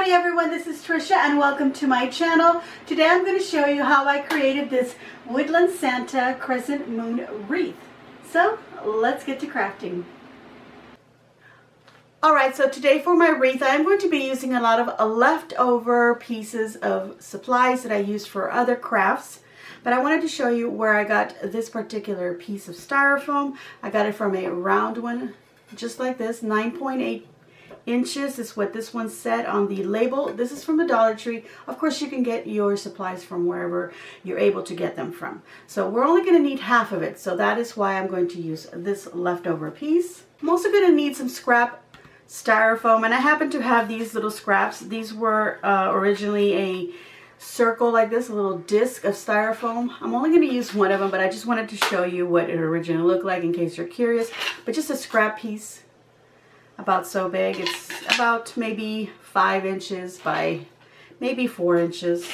Howdy everyone, this is Trisha and welcome to my channel. Today I'm going to show you how I created this Woodland Santa Crescent Moon Wreath. So let's get to crafting. Alright, so today for my wreath I'm going to be using a lot of leftover pieces of supplies that I used for other crafts. But I wanted to show you where I got this particular piece of styrofoam. I got it from a round one, just like this, 9.8 inches is what this one said on the label. This is from the Dollar Tree. Of course, you can get your supplies from wherever you're able to get them from. So we're only going to need half of it. So that is why I'm going to use this leftover piece. I'm also going to need some scrap styrofoam, and I happen to have these little scraps. These were originally a circle like this, a little disc of styrofoam. I'm only going to use one of them, but I just wanted to show you what it originally looked like in case you're curious. But just a scrap piece, about so big. It's about maybe 5 inches by maybe 4 inches.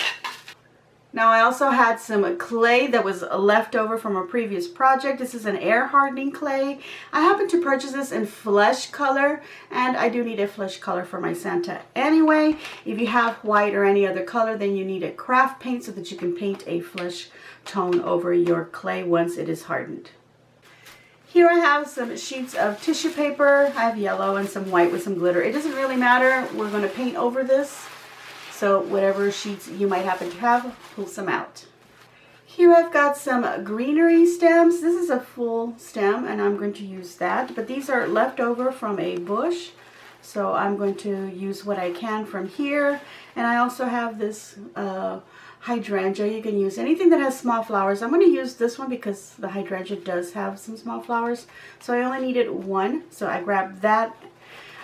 Now I also had some clay that was left over from a previous project. This is an air hardening clay. I happened to purchase this in flesh color, and I do need a flesh color for my Santa anyway. If you have white or any other color, then you need a craft paint so that you can paint a flesh tone over your clay once it is hardened. Here I have some sheets of tissue paper. I have yellow and some white with some glitter. It doesn't really matter. We're going to paint over this. So whatever sheets you might happen to have, pull some out. Here I've got some greenery stems. This is a full stem and I'm going to use that. But these are left over from a bush. So I'm going to use what I can from here. And I also have this hydrangea. You can use anything that has small flowers. I'm going to use this one because the hydrangea does have some small flowers. So I only needed one. So I grabbed that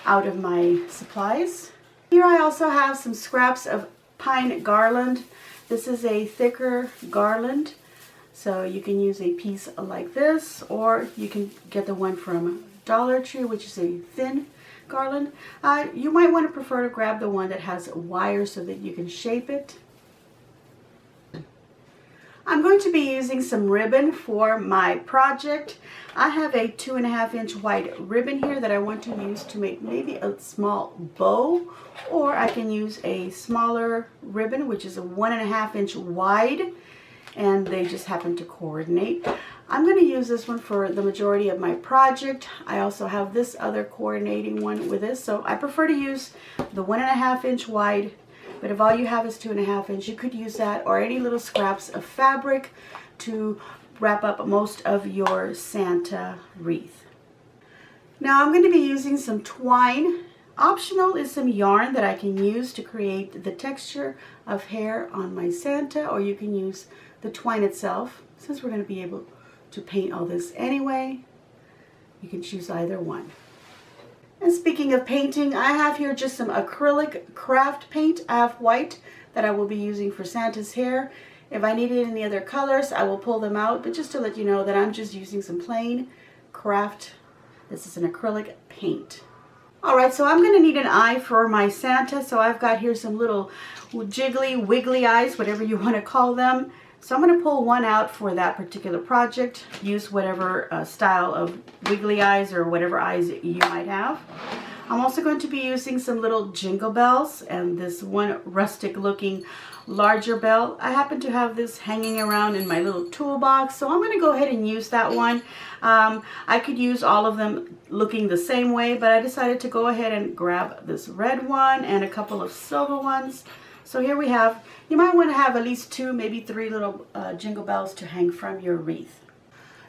out of my supplies. Here I also have some scraps of pine garland. This is a thicker garland. So you can use a piece like this, or you can get the one from Dollar Tree, which is a thin garland. You might want to prefer to grab the one that has wire so that you can shape it. I'm going to be using some ribbon for my project. I have a 2.5 inch wide ribbon here that I want to use to make maybe a small bow, or I can use a smaller ribbon which is a 1.5 inch wide, and they just happen to coordinate. I'm going to use this one for the majority of my project. I also have this other coordinating one with this, so I prefer to use the 1.5 inch wide. But if all you have is 2.5 inch, you could use that or any little scraps of fabric to wrap up most of your Santa wreath. Now I'm going to be using some twine. Optional is some yarn that I can use to create the texture of hair on my Santa, or you can use the twine itself. Since we're going to be able to paint all this anyway, you can choose either one. And speaking of painting, I have here just some acrylic craft paint. I have white that I will be using for Santa's hair. If I needed any other colors, I will pull them out. But just to let you know that I'm just using some plain craft. This is an acrylic paint. Alright, so I'm going to need an eye for my Santa. So I've got here some little jiggly, wiggly eyes, whatever you want to call them. So I'm going to pull one out for that particular project. Use whatever style of wiggly eyes or whatever eyes you might have. I'm also going to be using some little jingle bells and this one rustic looking larger bell. I happen to have this hanging around in my little toolbox, so I'm going to go ahead and use that one. I could use all of them looking the same way, but I decided to go ahead and grab this red one and a couple of silver ones. So here we have, you might want to have at least 2, maybe 3 little jingle bells to hang from your wreath.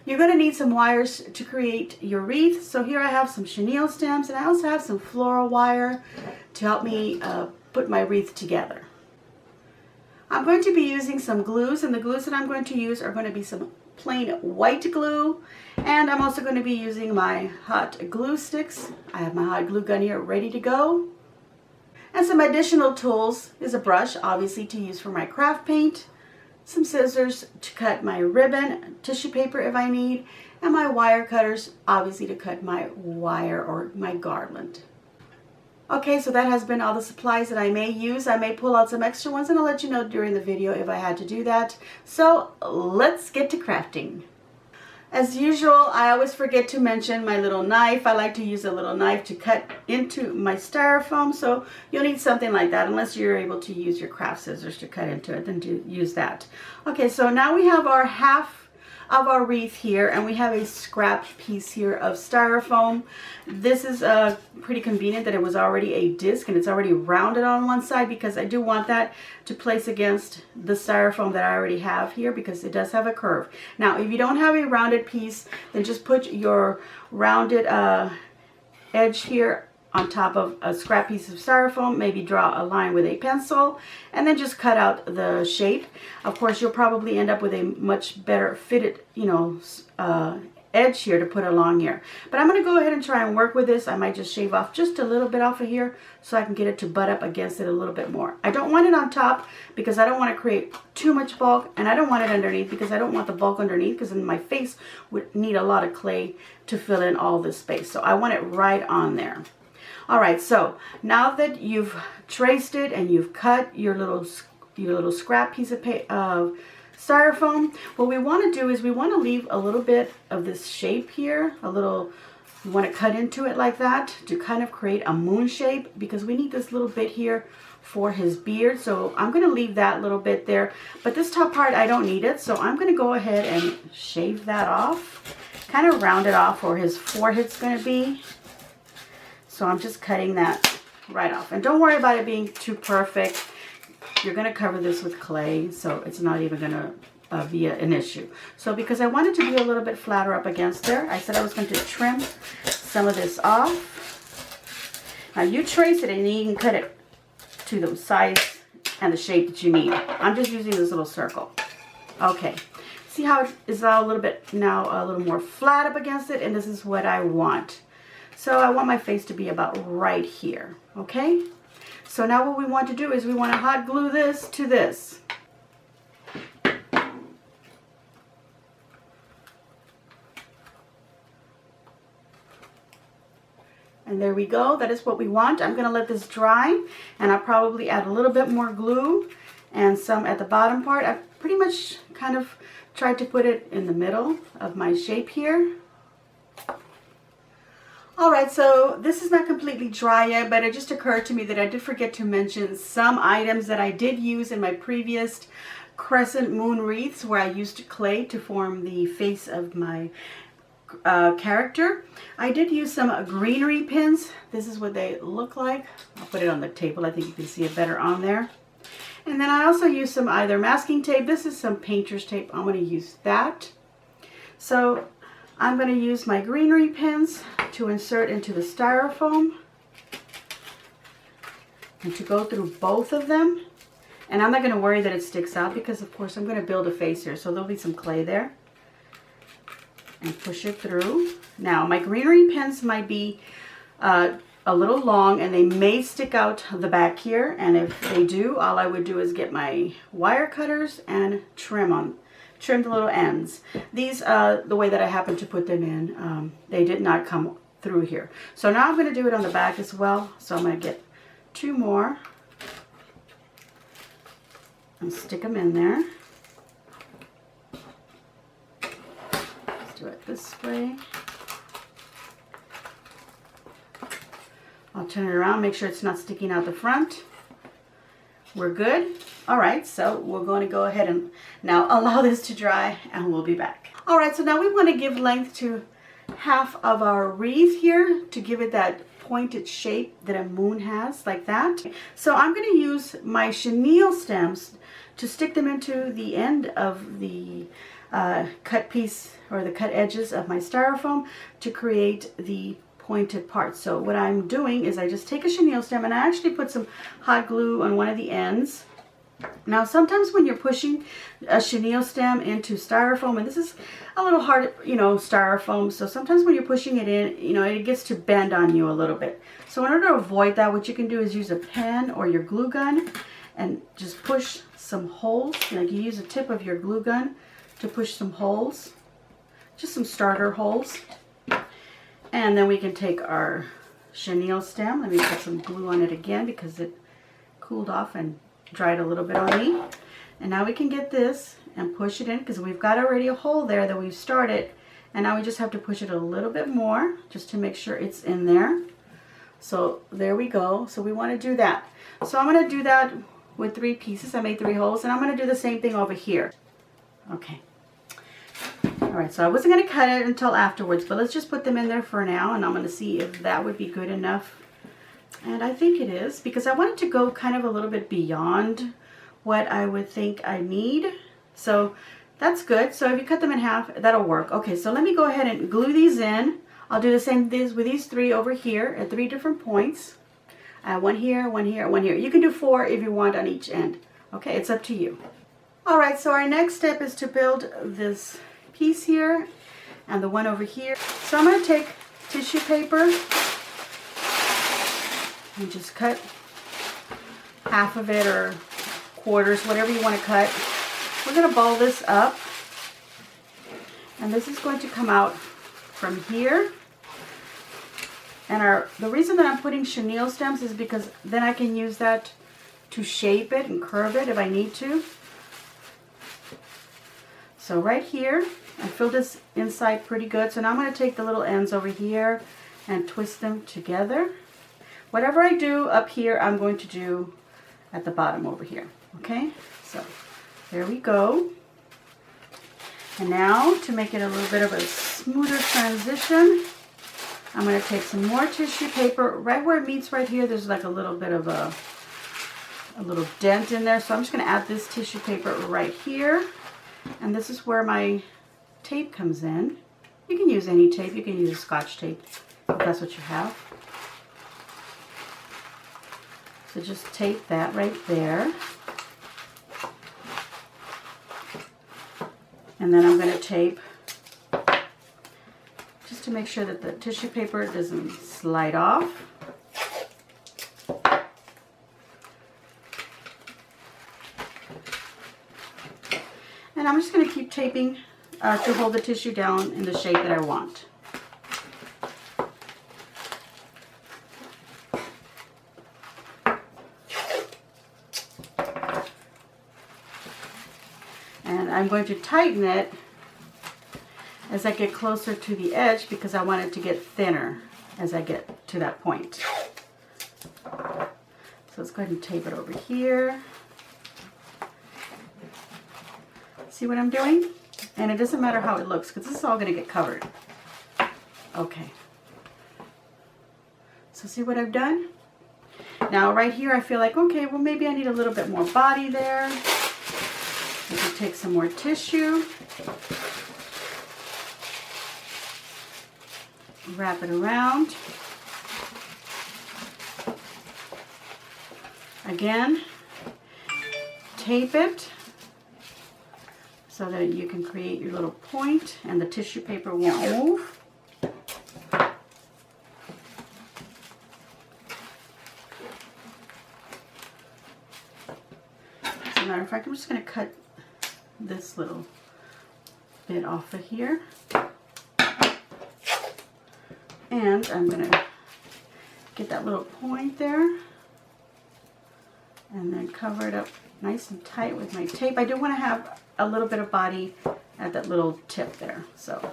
You're going to need some wires to create your wreath. So here I have some chenille stems, and I also have some floral wire to help me put my wreath together. I'm going to be using some glues, and the glues that I'm going to use are going to be some plain white glue, and I'm also going to be using my hot glue sticks. I have my hot glue gun here ready to go. And some additional tools is a brush, obviously, to use for my craft paint, some scissors to cut my ribbon, tissue paper if I need, and my wire cutters, obviously, to cut my wire or my garland. Okay, so that has been all the supplies that I may use. I may pull out some extra ones, and I'll let you know during the video if I had to do that. So let's get to crafting. As usual, I always forget to mention my little knife. I like to use a little knife to cut into my styrofoam, so you'll need something like that unless you're able to use your craft scissors to cut into it, then do use that. Okay, so now we have our half of our wreath here, and we have a scrap piece here of styrofoam. This is pretty convenient that it was already a disc and it's already rounded on one side, because I do want that to place against the styrofoam that I already have here, because it does have a curve. Now if you don't have a rounded piece, then just put your rounded edge here on top of a scrap piece of styrofoam. Maybe draw a line with a pencil and then just cut out the shape. Of course, you'll probably end up with a much better fitted, edge here to put along here. But I'm going to go ahead and try and work with this. I might just shave off just a little bit off of here so I can get it to butt up against it a little bit more. I don't want it on top because I don't want to create too much bulk, and I don't want it underneath because I don't want the bulk underneath, because then my face would need a lot of clay to fill in all this space. So I want it right on there. All right, so now that you've traced it and you've cut your little scrap piece of styrofoam, what we want to do is we want to leave a little bit of this shape here, you want to cut into it like that to kind of create a moon shape, because we need this little bit here for his beard. So I'm going to leave that little bit there, but this top part I don't need it, so I'm going to go ahead and shave that off, kind of round it off where his forehead's going to be. So I'm just cutting that right off. And don't worry about it being too perfect. You're going to cover this with clay, so it's not even going to be an issue. So because I want it to be a little bit flatter up against there, I said I was going to trim some of this off. Now you trace it and you can cut it to the size and the shape that you need. I'm just using this little circle. Okay. See how it is all a little bit now a little more flat up against it, and this is what I want. So I want my face to be about right here, okay? So now what we want to do is we want to hot glue this to this. And there we go. That is what we want. I'm going to let this dry, and I'll probably add a little bit more glue and some at the bottom part. I pretty much kind of tried to put it in the middle of my shape here. Alright, so this is not completely dry yet, but it just occurred to me that I did forget to mention some items that I did use in my previous crescent moon wreaths, where I used clay to form the face of my character. I did use some greenery pins. This is what they look like. I'll put it on the table. I think you can see it better on there. And then I also used some either masking tape. This is some painter's tape. I'm going to use that. So I'm going to use my greenery pins to insert into the styrofoam and to go through both of them. And I'm not going to worry that it sticks out, because of course I'm going to build a face here, so there'll be some clay there. And push it through. Now my greenery pins might be a little long, and they may stick out the back here, and if they do, all I would do is get my wire cutters and trim the little ends. These, the way that I happen to put them in, they did not come through here. So now I'm going to do it on the back as well. So I'm going to get two more and stick them in there. Let's do it this way. I'll turn it around, make sure it's not sticking out the front. We're good. All right, so we're going to go ahead and now allow this to dry, and we'll be back. All right, so now we want to give length to half of our wreath here to give it that pointed shape that a moon has, like that. So I'm going to use my chenille stems to stick them into the end of the cut piece, or the cut edges of my styrofoam, to create the pointed part. So what I'm doing is I just take a chenille stem and I actually put some hot glue on one of the ends. Now sometimes when you're pushing a chenille stem into styrofoam, and this is a little hard, styrofoam, so sometimes when you're pushing it in, it gets to bend on you a little bit. So in order to avoid that, what you can do is use a pen or your glue gun and just push some holes. Like you use the tip of your glue gun to push some holes, just some starter holes. And then we can take our chenille stem. Let me put some glue on it again because it cooled off and dried a little bit on me. And now we can get this and push it in, because we've got already a hole there that we've started, And now we just have to push it a little bit more just to make sure it's in there. So there we go. So we want to do that. So I'm going to do that with 3 pieces. I made 3 holes, and I'm going to do the same thing over here. Okay. All right, so I wasn't going to cut it until afterwards, but let's just put them in there for now, and I'm going to see if that would be good enough. And I think it is, because I wanted to go kind of a little bit beyond what I would think I need. So that's good. So if you cut them in half, that'll work. Okay, so let me go ahead and glue these in. I'll do the same thing with these 3 over here at 3 different points. One here, one here, one here. You can do 4 if you want on each end. Okay, it's up to you. All right, so our next step is to build this piece here and the one over here. So I'm going to take tissue paper and just cut half of it or quarters, whatever you want to cut. We're going to ball this up, and this is going to come out from here. And the reason that I'm putting chenille stems is because then I can use that to shape it and curve it if I need to. So right here, I filled this inside pretty good. So now I'm going to take the little ends over here and twist them together. Whatever I do up here, I'm going to do at the bottom over here. Okay, so there we go. And now to make it a little bit of a smoother transition, I'm going to take some more tissue paper. Right where it meets right here, there's like a little bit of a little dent in there. So I'm just going to add this tissue paper right here. And this is where my tape comes in. You can use any tape. You can use Scotch tape if that's what you have. So just tape that right there. And then I'm going to tape just to make sure that the tissue paper doesn't slide off. And I'm just going to keep taping to hold the tissue down in the shape that I want. And I'm going to tighten it as I get closer to the edge because I want it to get thinner as I get to that point. So let's go ahead and tape it over here. See what I'm doing? And it doesn't matter how it looks because this is all going to get covered. Okay. So see what I've done? Now right here I feel like, okay, well maybe I need a little bit more body there. I can take some more tissue. Wrap it around. Again, tape it so that you can create your little point and the tissue paper won't move. As a matter of fact, I'm just going to cut this little bit off of here. And I'm going to get that little point there and then cover it up nice and tight with my tape. I do want to have a little bit of body at that little tip there. So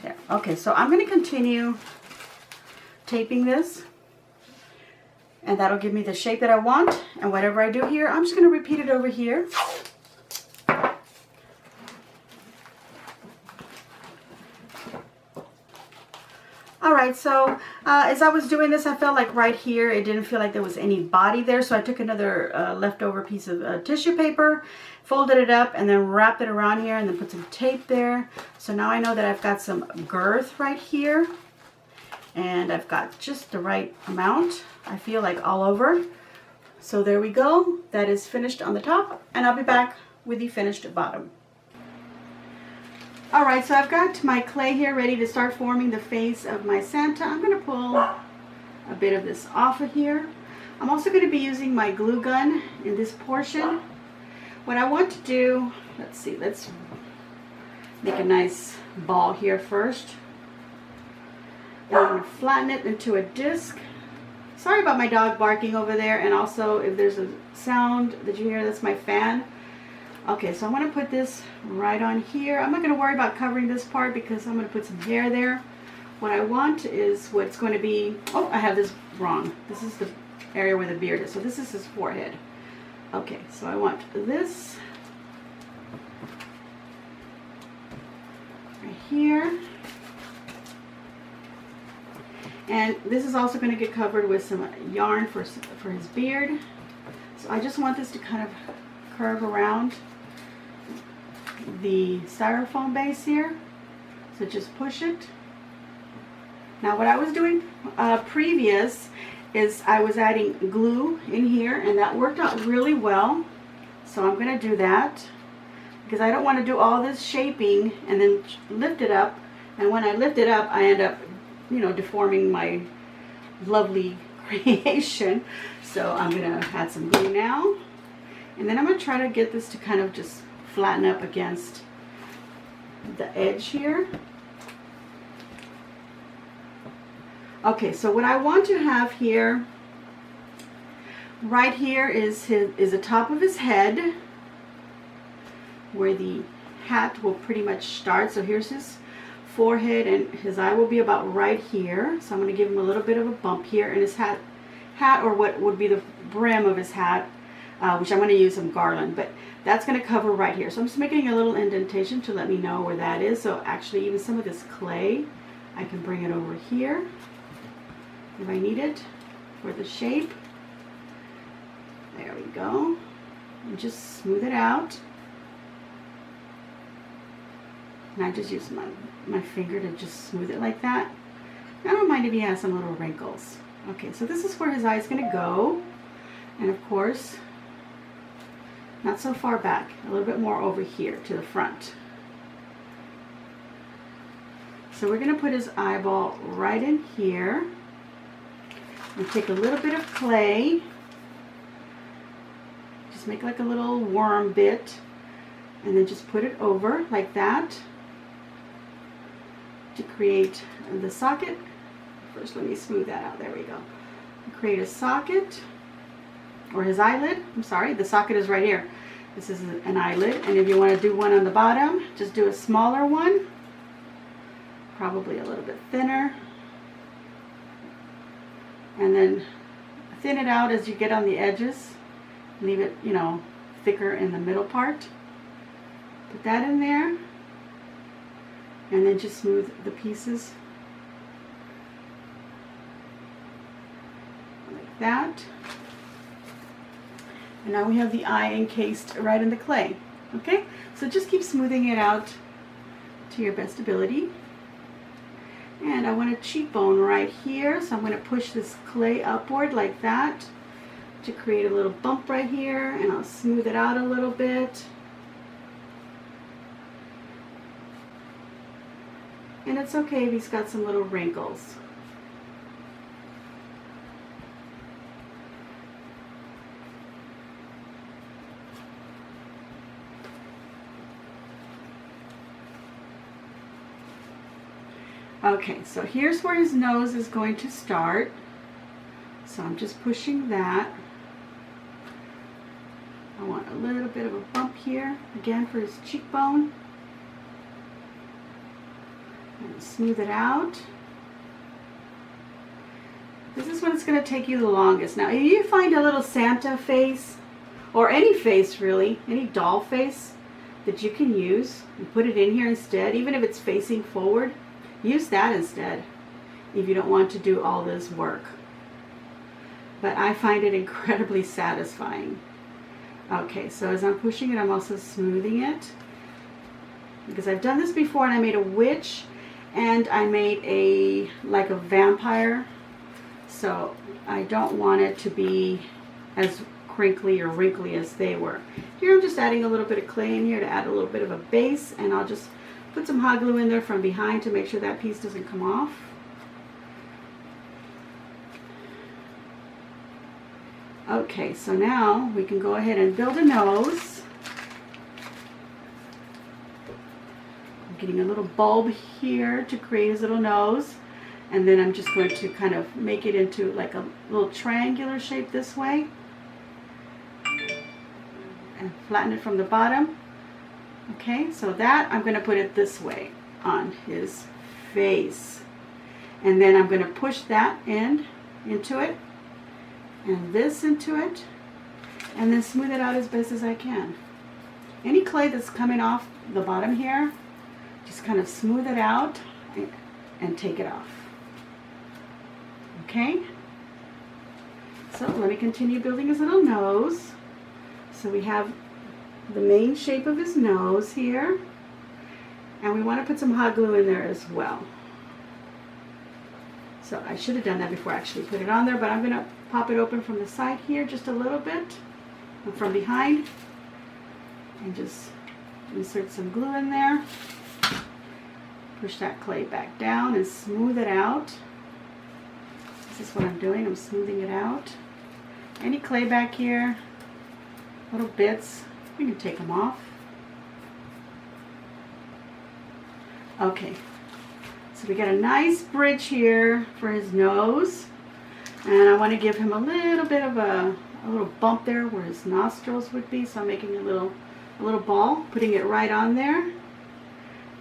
there. Okay, so I'm going to continue taping this, and that'll give me the shape that I want. And whatever I do here, I'm just going to repeat it over here. Alright, so as I was doing this, I felt like right here, it didn't feel like there was any body there. So I took another leftover piece of tissue paper, folded it up, and then wrapped it around here, and then put some tape there. So now I know that I've got some girth right here. And I've got just the right amount, I feel like, all over. So there we go. That is finished on the top, and I'll be back with the finished bottom. Alright, so I've got my clay here ready to start forming the face of my Santa. I'm going to pull a bit of this off of here. I'm also going to be using my glue gun in this portion. What I want to do, let's see, let's make a nice ball here first. And I'm going to flatten it into a disc. Sorry about my dog barking over there, and also if there's a sound that you hear, that's my fan. Okay, so I'm going to put this right on here. I'm not going to worry about covering this part because I'm going to put some hair there. What I want is what's going to be, oh, I have this wrong. This is the area where the beard is. So this is his forehead. Okay, so I want this right here. And this is also going to get covered with some yarn for his beard. So I just want this to kind of curve around the styrofoam base here. So just push it. Now what I was doing previous is I was adding glue in here, and that worked out really well. So I'm going to do that because I don't want to do all this shaping and then lift it up. And when I lift it up, I end up, you know, deforming my lovely creation. So I'm going to add some glue now. And then I'm going to try to get this to kind of just flatten up against the edge here. Okay, so what I want to have here, right here is the top of his head, where the hat will pretty much start. So here's his forehead, and his eye will be about right here. So I'm going to give him a little bit of a bump here, and his hat or what would be the brim of his hat, which I'm going to use some garland, but that's going to cover right here. So I'm just making a little indentation to let me know where that is. So actually even some of this clay, I can bring it over here if I need it for the shape. There we go. And just smooth it out. And I just use my finger to just smooth it like that. I don't mind if he has some little wrinkles. Okay, so this is where his eye is going to go. And of course, not so far back, a little bit more over here to the front. So we're going to put his eyeball right in here. And take a little bit of clay. Just make like a little worm bit. And then just put it over like that to create the socket. First, let me smooth that out. There we go. Create a socket, or his eyelid. I'm sorry, the socket is right here. This is an eyelid, and if you want to do one on the bottom, just do a smaller one, probably a little bit thinner, and then thin it out as you get on the edges. Leave it, you know, thicker in the middle part. Put that in there, and then just smooth the pieces like that. And now we have the eye encased right in the clay. Okay, so just keep smoothing it out to your best ability. And I want a cheekbone right here, so I'm going to push this clay upward like that to create a little bump right here, and I'll smooth it out a little bit. And it's okay if he's got some little wrinkles. Okay, so here's where his nose is going to start. So I'm just pushing that. I want a little bit of a bump here, again for his cheekbone. And smooth it out. This is when it's going to take you the longest. Now, if you find a little Santa face, or any face really, any doll face that you can use, and put it in here instead, even if it's facing forward, use that instead if you don't want to do all this work. But I find it incredibly satisfying. Okay, so as I'm pushing it, I'm also smoothing it, because I've done this before, and I made a witch and I made like a vampire, so I don't want it to be as crinkly or wrinkly as they were. Here I'm just adding a little bit of clay in here to add a little bit of a base, and I'll just put some hot glue in there from behind to make sure that piece doesn't come off. Okay, so now we can go ahead and build a nose. I'm getting a little bulb here to create his little nose, and then I'm just going to kind of make it into like a little triangular shape this way. and flatten it from the bottom. Okay, so that I'm going to put it this way on his face. And then I'm going to push that end into it and this into it, and then smooth it out as best as I can. Any clay that's coming off the bottom here, just kind of smooth it out and take it off. Okay? So let me continue building his little nose. So we have the main shape of his nose here, and we want to put some hot glue in there as well. So I should have done that before I actually put it on there, but I'm going to pop it open from the side here just a little bit, and from behind, and just insert some glue in there. Push that clay back down and smooth it out. This is what I'm doing, I'm smoothing it out. Any clay back here, little bits, we can take them off. Okay, so we got a nice bridge here for his nose, and I want to give him a little bit of a little bump there where his nostrils would be, so I'm making a little ball, putting it right on there,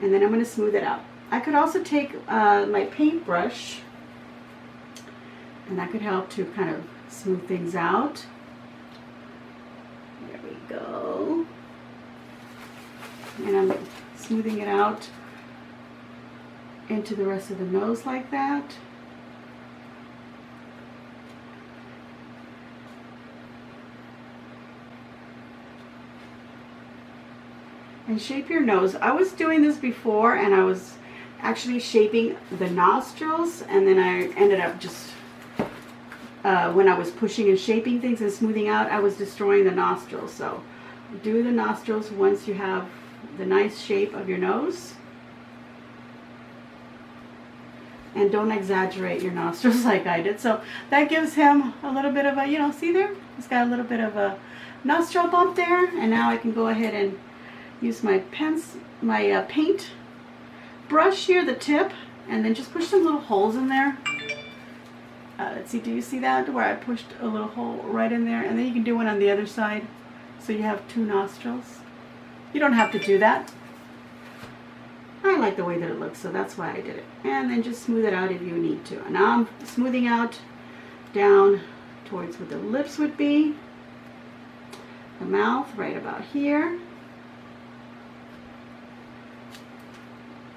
and then I'm going to smooth it out. I could also take my paintbrush, and that could help to kind of smooth things out. There we go. And I'm smoothing it out into the rest of the nose like that. And shape your nose. I was doing this before, and I was actually shaping the nostrils, and then I ended up just when I was pushing and shaping things and smoothing out, I was destroying the nostrils. So do the nostrils once you have the nice shape of your nose, and don't exaggerate your nostrils like I did. So that gives him a little bit of a, you know, see there? He's got a little bit of a nostril bump there, and now I can go ahead and use my paint brush here, the tip, and then just push some little holes in there. Let's see, do you see that? Where I pushed a little hole right in there, and then you can do one on the other side, so you have two nostrils. You don't have to do that. I like the way that it looks, so that's why I did it. And then just smooth it out if you need to. And now I'm smoothing out down towards where the lips would be, the mouth right about here.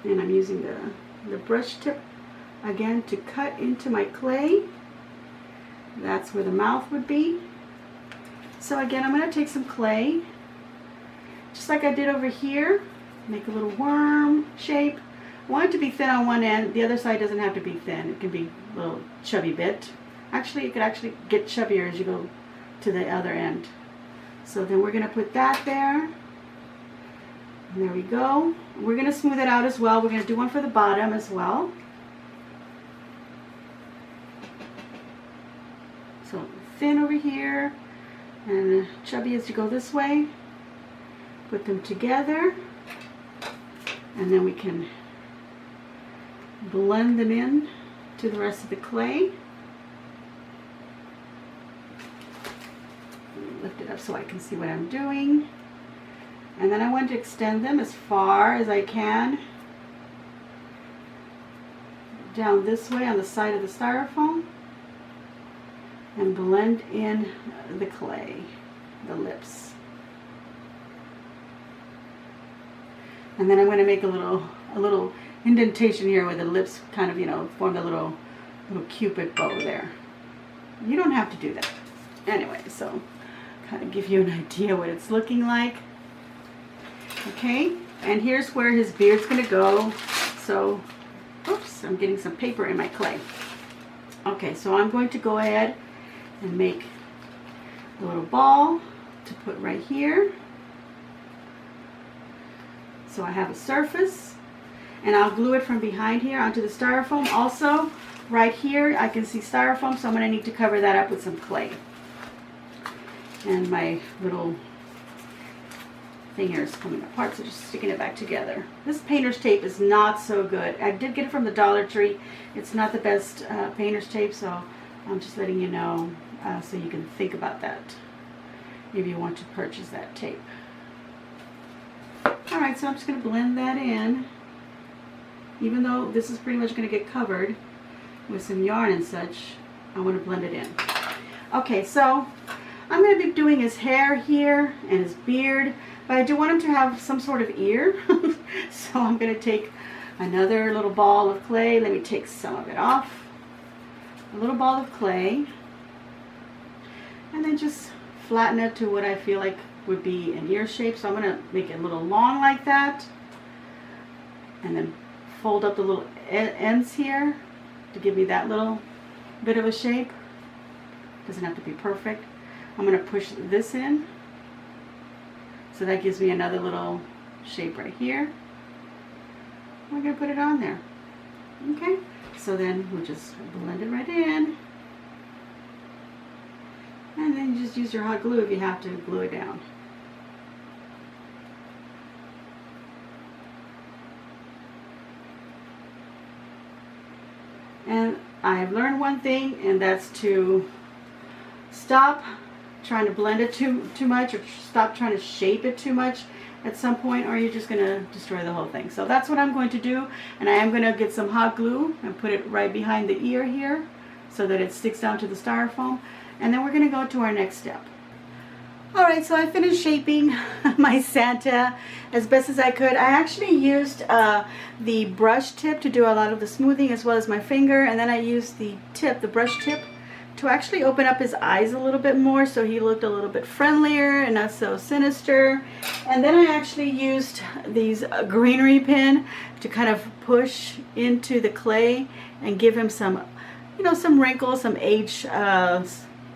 And I'm using the brush tip again to cut into my clay. That's where the mouth would be. So again, I'm going to take some clay, just like I did over here, make a little worm shape. I want it to be thin on one end. The other side doesn't have to be thin. It can be a little chubby bit. Actually, it could actually get chubbier as you go to the other end. So then we're going to put that there. And there we go. We're going to smooth it out as well. We're going to do one for the bottom as well. So thin over here and chubby as you go this way. Put them together, and then we can blend them in to the rest of the clay. Lift it up so I can see what I'm doing. And then I want to extend them as far as I can down this way on the side of the styrofoam, and blend in the clay, the lips. And then I'm going to make a little indentation here where the lips kind of, you know, form the little cupid bow there. You don't have to do that. Anyway, so kind of give you an idea what it's looking like. Okay, and here's where his beard's going to go. So, oops, I'm getting some paper in my clay. Okay, so I'm going to go ahead and make a little ball to put right here. So I have a surface, and I'll glue it from behind here onto the styrofoam. Also, right here I can see styrofoam, so I'm going to need to cover that up with some clay. And my little thing here is coming apart, so just sticking it back together. This painter's tape is not so good. I did get it from the Dollar Tree. It's not the best painter's tape, so I'm just letting you know so you can think about that. if you want to purchase that tape. Alright, so I'm just going to blend that in. Even though this is pretty much going to get covered with some yarn and such, I want to blend it in. Okay, so I'm going to be doing his hair here and his beard, but I do want him to have some sort of ear. So I'm going to take another little ball of clay. Let me take some of it off. A little ball of clay. And then just flatten it to what I feel like would be an ear shape. So I'm going to make it a little long like that. And then fold up the little ends here to give me that little bit of a shape. Doesn't have to be perfect. I'm going to push this in. So that gives me another little shape right here. We're going to put it on there. Okay. So then we'll just blend it right in. And then you just use your hot glue if you have to glue it down. And I've learned one thing, and that's to stop trying to blend it too much, or stop trying to shape it too much at some point, or you're just going to destroy the whole thing. So that's what I'm going to do, and I am going to get some hot glue and put it right behind the ear here so that it sticks down to the styrofoam, and then we're going to go to our next step. Alright, so I finished shaping my Santa as best as I could. I actually used the brush tip to do a lot of the smoothing, as well as my finger, and then I used the tip, the brush tip, to actually open up his eyes a little bit more so he looked a little bit friendlier and not so sinister. And then I actually used these greenery pin to kind of push into the clay and give him some, you know, some wrinkles, some age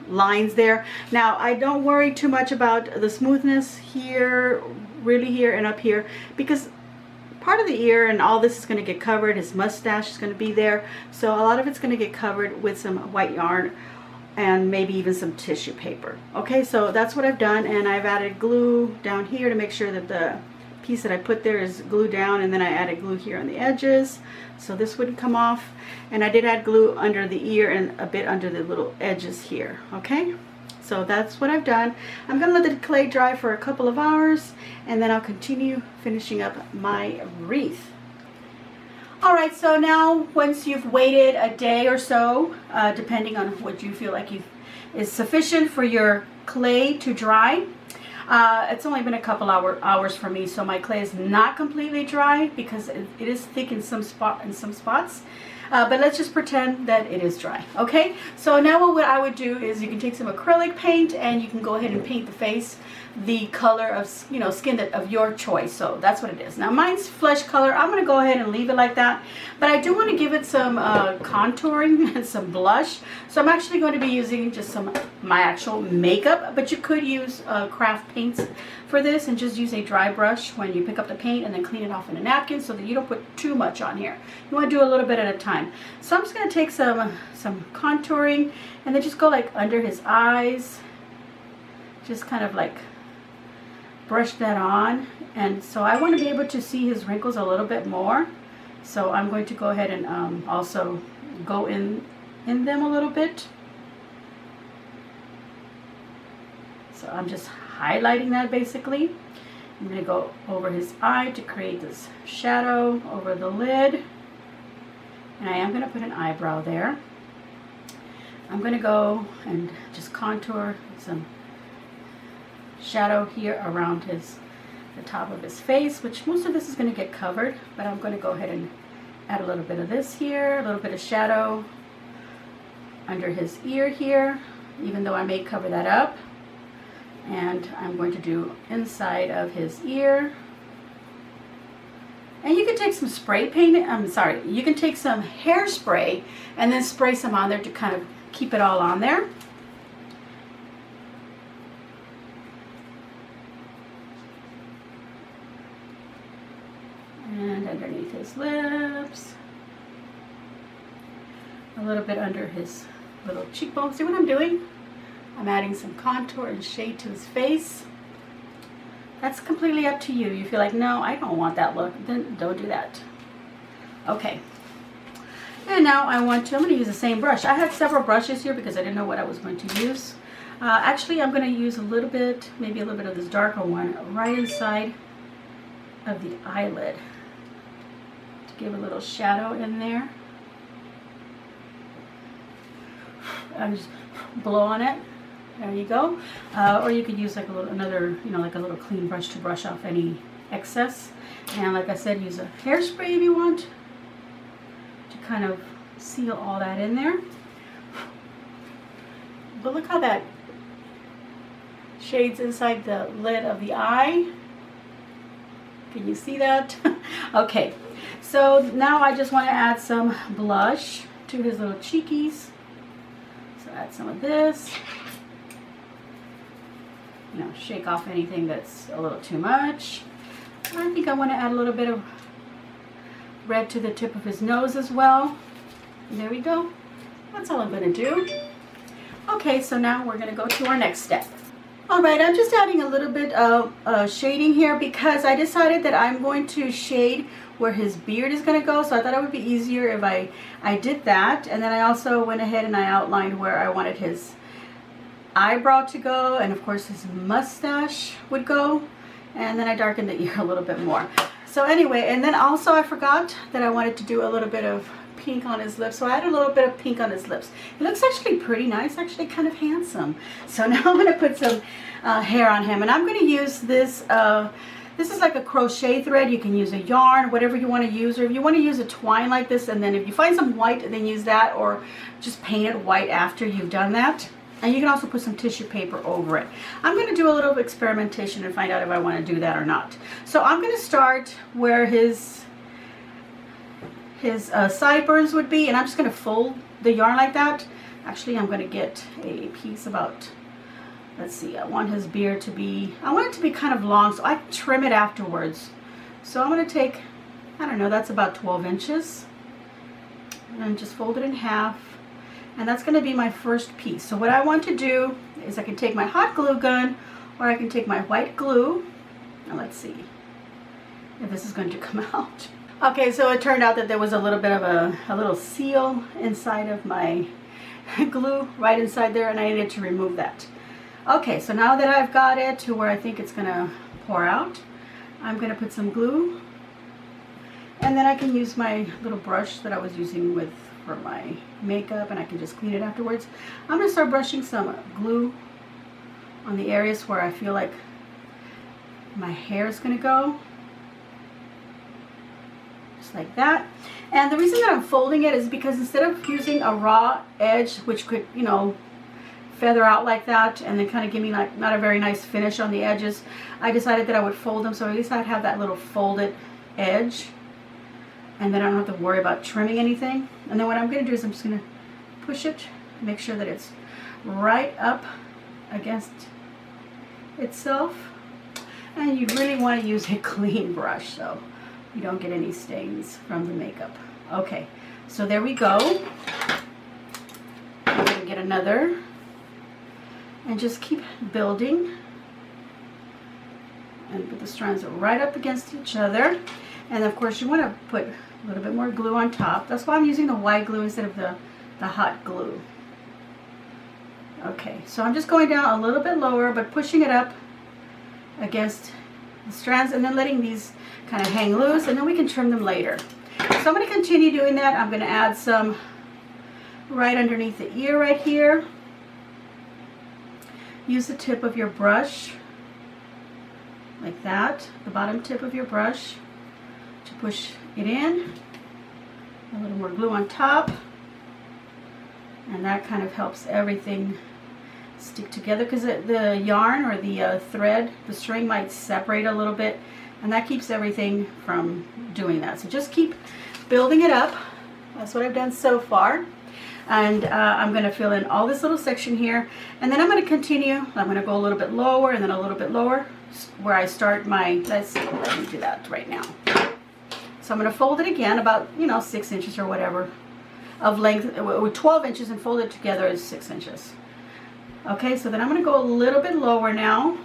lines there. Now I don't worry too much about the smoothness here, really here and up here, because part of the ear and all this is going to get covered. His mustache is going to be there, so a lot of it's going to get covered with some white yarn and maybe even some tissue paper. Okay, so that's what I've done, and I've added glue down here to make sure that the piece that I put there is glued down, and then I added glue here on the edges so this wouldn't come off, and I did add glue under the ear and a bit under the little edges here. Okay, so that's what I've done. I'm gonna let the clay dry for a couple of hours, and then I'll continue finishing up my wreath. Alright, so now once you've waited a day or so, depending on what you feel like is sufficient for your clay to dry, it's only been a couple hours for me, so my clay is not completely dry because it is thick in some spots. But let's just pretend that it is dry. Okay, so now what I would do is you can take some acrylic paint and you can go ahead and paint the face the color of, you know, skin of your choice. So that's what it is. Now mine's flesh color. I'm going to go ahead and leave it like that, but I do want to give it some contouring and some blush. So I'm actually going to be using just my actual makeup, but you could use craft paints for this and just use a dry brush when you pick up the paint and then clean it off in a napkin so that you don't put too much on here. You want to do a little bit at a time. So I'm just going to take some contouring and then just go like under his eyes, just kind of like brush that on. And so I want to be able to see his wrinkles a little bit more, so I'm going to go ahead and also go in them a little bit. So I'm just highlighting that basically. I'm going to go over his eye to create this shadow over the lid, and I am going to put an eyebrow there. I'm going to go and just contour some shadow here around the top of his face, which most of this is going to get covered, but I'm going to go ahead and add a little bit of this here, a little bit of shadow under his ear here, even though I may cover that up. And I'm going to do inside of his ear. And you can take some spray paint, you can take some hairspray and then spray some on there to kind of keep it all on there. And underneath his lips, a little bit under his little cheekbones. See what I'm doing? I'm adding some contour and shade to his face. That's completely up to you. You feel like, no, I don't want that look, then don't do that. Okay. And now I'm going to use the same brush. I had several brushes here because I didn't know what I was going to use. Actually, I'm going to use a little bit, maybe a little bit of this darker one right inside of the eyelid to give a little shadow in there. I just blow on it. There you go. Or you could use like a little, another, you know, like a little clean brush to brush off any excess. And like I said, use a hairspray if you want to kind of seal all that in there. But look how that shades inside the lid of the eye. Can you see that? Okay, so now I just want to add some blush to his little cheekies. So add some of this. You know, shake off anything that's a little too much. I think I want to add a little bit of red to the tip of his nose as well. There we go. That's all I'm going to do. Okay, so now we're going to go to our next step. Alright, I'm just adding a little bit of shading here because I decided that I'm going to shade where his beard is going to go. So I thought it would be easier if I did that. And then I also went ahead and I outlined where I wanted his eyebrow to go. And of course his mustache would go. And then I darkened the ear a little bit more. So anyway, and then also I forgot that I wanted to do a little bit of pink on his lips, so I added a little bit of pink on his lips. It looks actually pretty nice, actually kind of handsome. So now I'm going to put some hair on him, and I'm going to use this. This is like a crochet thread. You can use a yarn, whatever you want to use, or if you want to use a twine like this, and then if you find some white, then use that, or just paint it white after you've done that. And you can also put some tissue paper over it. I'm going to do a little experimentation and find out if I want to do that or not. So I'm going to start where his sideburns would be, and I'm just going to fold the yarn like that. Actually, I'm going to get a piece about, let's see, I want his beard to be, I want it to be kind of long, so I can trim it afterwards. So I'm going to take, I don't know, that's about 12 inches, and just fold it in half, and that's going to be my first piece. So what I want to do is I can take my hot glue gun, or I can take my white glue. Now let's see if this is going to come out. Okay, so it turned out that there was a little bit of a little seal inside of my glue, right inside there, and I needed to remove that. Okay, so now that I've got it to where I think it's gonna pour out, I'm gonna put some glue, and then I can use my little brush that I was using for my makeup, and I can just clean it afterwards. I'm gonna start brushing some glue on the areas where I feel like my hair is gonna go. Like that. And the reason that I'm folding it is because instead of using a raw edge, which could, you know, feather out like that and then kind of give me like not a very nice finish on the edges, I decided that I would fold them, so at least I'd have that little folded edge, and then I don't have to worry about trimming anything. And then what I'm going to do is I'm just going to push it, make sure that it's right up against itself, and you really want to use a clean brush so you don't get any stains from the makeup. Okay, so there we go. I'm going to get another and just keep building and put the strands right up against each other. And of course you want to put a little bit more glue on top. That's why I'm using the white glue instead of the hot glue. Okay, so I'm just going down a little bit lower but pushing it up against the strands and then letting these kind of hang loose, and then we can trim them later. So I'm going to continue doing that. I'm going to add some right underneath the ear right here. Use the tip of your brush like that, the bottom tip of your brush, to push it in. A little more glue on top, and that kind of helps everything stick together because the yarn or the thread, the string might separate a little bit, and that keeps everything from doing that. So just keep building it up. That's what I've done so far. And I'm going to fill in all this little section here, and then I'm going to continue. I'm going to go a little bit lower and then a little bit lower where I start my, let's see, let me do that right now. So I'm going to fold it again about, 6 inches or whatever of length, with 12 inches, and fold it together is 6 inches. Okay, so then I'm going to go a little bit lower now.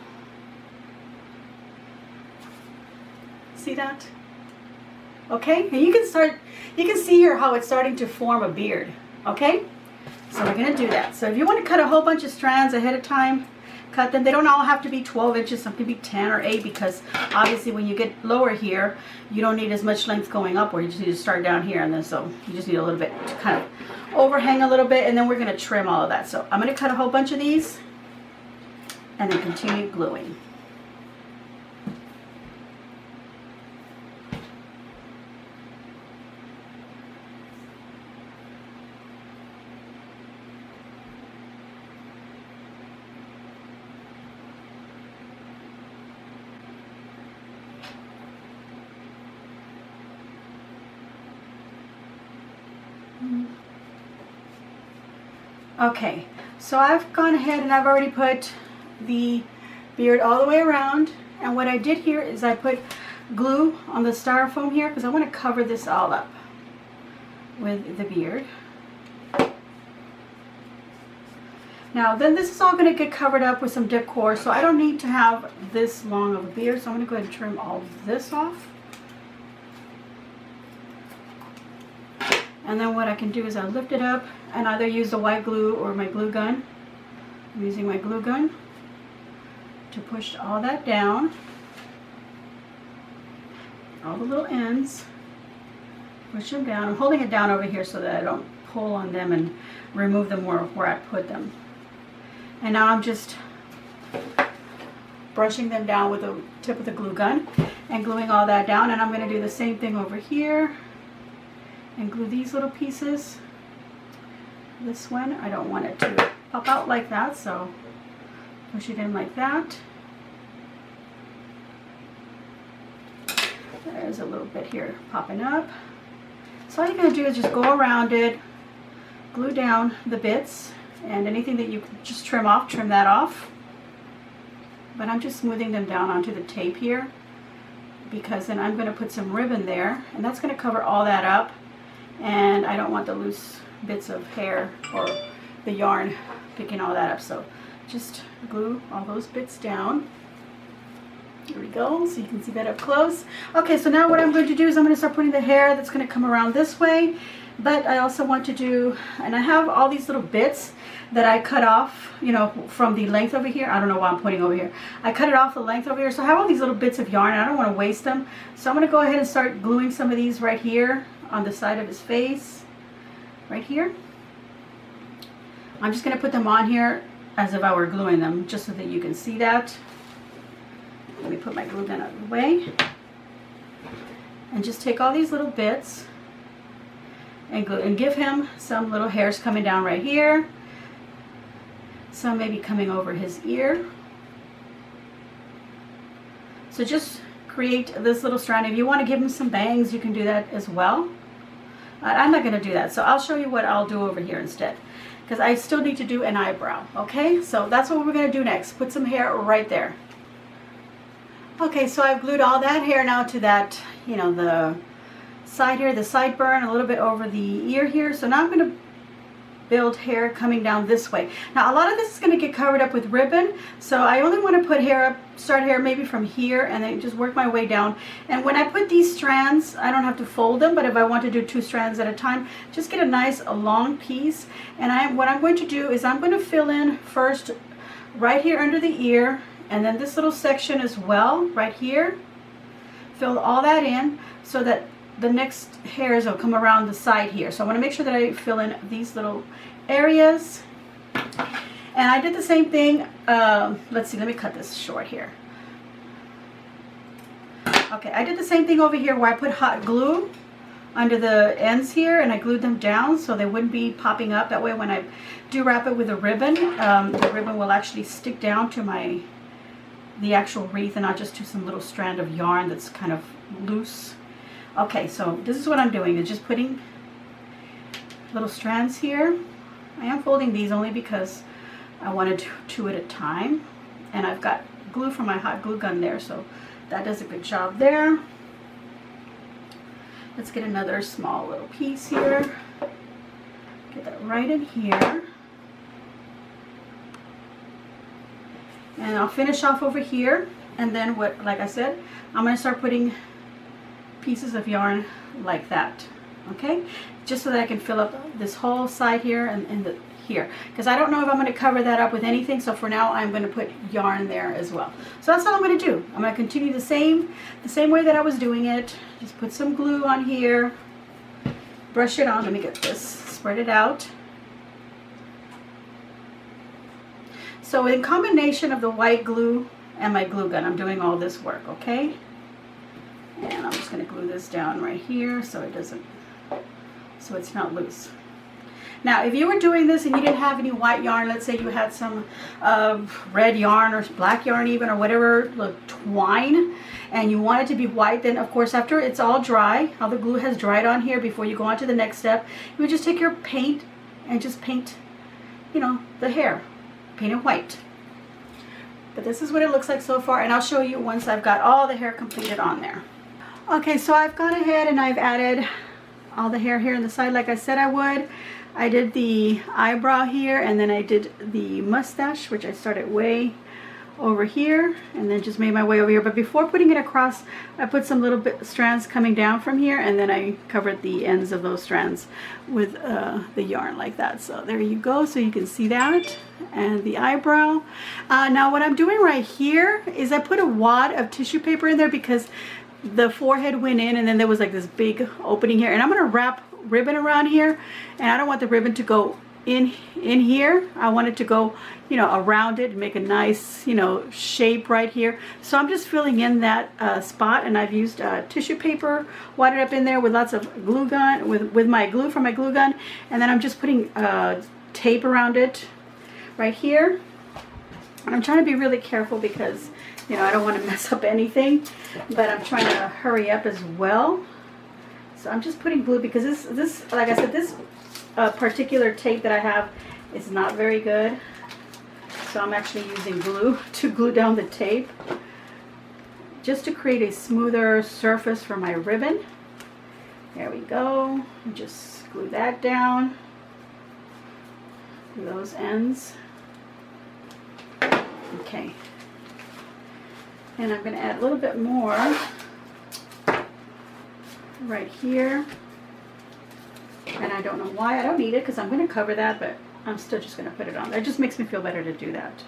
See that? Okay, and you can see here how it's starting to form a beard. Okay, So we're going to do that. So if you want to cut a whole bunch of strands ahead of time, cut them. They don't all have to be 12 inches. Some can be 10 or 8 because obviously when you get lower here, you don't need as much length going up, or you just need to start down here, and then so you just need a little bit to kind of overhang a little bit, and then we're going to trim all of that. So I'm going to cut a whole bunch of these and then continue gluing. Okay, so I've gone ahead and I've already put the beard all the way around, and what I did here is I put glue on the styrofoam here because I want to cover this all up with the beard. Now then this is all going to get covered up with some decor, so I don't need to have this long of a beard, so I'm going to go ahead and trim all of this off. And then what I can do is I'll lift it up and either use the white glue or my glue gun. I'm using my glue gun to push all that down. All the little ends. Push them down. I'm holding it down over here so that I don't pull on them and remove them where I put them. And now I'm just brushing them down with the tip of the glue gun and gluing all that down. And I'm going to do the same thing over here. And glue these little pieces. This one, I don't want it to pop out like that, so push it in like that. There's a little bit here popping up. So all you're going to do is just go around it, glue down the bits, and anything that you can just trim off, trim that off. But I'm just smoothing them down onto the tape here because then I'm going to put some ribbon there, and that's going to cover all that up. And I don't want the loose bits of hair or the yarn picking all that up, so just glue all those bits down. Here we go, so you can see that up close. Okay, so now what I'm going to do is I'm going to start putting the hair that's going to come around this way, but I also want to do, and I have all these little bits that I cut off, you know, from the length over here. I don't know why I'm putting over here. I cut it off the length over here, so I have all these little bits of yarn and I don't want to waste them, so I'm going to go ahead and start gluing some of these right here on the side of his face, right here. I'm just going to put them on here as if I were gluing them, just so that you can see that. Let me put my glue gun out of the way. And just take all these little bits and glue, and give him some little hairs coming down right here. Some maybe coming over his ear. So just create this little strand. If you want to give him some bangs, you can do that as well. I'm not going to do that, so I'll show you what I'll do over here instead, because I still need to do an eyebrow. Okay, so that's what we're going to do next. Put some hair right there. Okay, so I've glued all that hair now to that, you know, the side here, the sideburn, a little bit over the ear here. So now I'm going to build hair coming down this way. Now a lot of this is going to get covered up with ribbon, so I only want to put hair up, start hair maybe from here, and then just work my way down. And when I put these strands, I don't have to fold them, but if I want to do 2 strands at a time, just get a nice long piece. And what I'm going to do is I'm going to fill in first right here under the ear, and then this little section as well right here. Fill all that in so that the next hairs will come around the side here. So I want to make sure that I fill in these little areas. And I did the same thing. Let's see, let me cut this short here. Okay, I did the same thing over here where I put hot glue under the ends here, and I glued them down so they wouldn't be popping up. That way when I do wrap it with a ribbon, the ribbon will actually stick down to the actual wreath and not just to some little strand of yarn that's kind of loose. Okay, so this is what I'm doing, is just putting little strands here. I am folding these only because I want to do 2 at a time, and I've got glue from my hot glue gun there, so that does a good job there. Let's get another small little piece here. Get that right in here. And I'll finish off over here, and then like I said, I'm going to start putting pieces of yarn like that, okay, just so that I can fill up this whole side here and here, because I don't know if I'm going to cover that up with anything. So for now, I'm going to put yarn there as well. So that's all I'm going to do. I'm going to continue the same way that I was doing it. Just put some glue on here, brush it on. Let me get this, spread it out. So in combination of the white glue and my glue gun, I'm doing all this work, okay? And I'm just going to glue this down right here so it's not loose. Now, if you were doing this and you didn't have any white yarn, let's say you had some red yarn or black yarn even, or whatever, like twine, and you want it to be white, then of course after it's all dry, all the glue has dried on here, before you go on to the next step, you would just take your paint and just paint, you know, the hair. Paint it white. But this is what it looks like so far, and I'll show you once I've got all the hair completed on there. Okay, so I've gone ahead and I've added all the hair here on the side like I said I would. I did the eyebrow here, and then I did the mustache, which I started way over here and then just made my way over here. But before putting it across, I put some little bit strands coming down from here, and then I covered the ends of those strands with the yarn like that. So there you go, so you can see that, and the eyebrow. Now what I'm doing right here is I put a wad of tissue paper in there because the forehead went in, and then there was like this big opening here, and I'm gonna wrap ribbon around here, and I don't want the ribbon to go in here. I want it to go, you know, around it and make a nice, you know, shape right here. So I'm just filling in that spot, and I've used tissue paper, wadded up in there with lots of glue gun, with my glue from my glue gun, and then I'm just putting tape around it right here. And I'm trying to be really careful because, you know, I don't want to mess up anything, but I'm trying to hurry up as well. So I'm just putting glue because this, like I said, this particular tape that I have is not very good. So I'm actually using glue to glue down the tape just to create a smoother surface for my ribbon. There we go. Just glue that down to those ends. Okay. And I'm going to add a little bit more right here. And I don't know why. I don't need it because I'm going to cover that, but I'm still just going to put it on. It just makes me feel better to do that.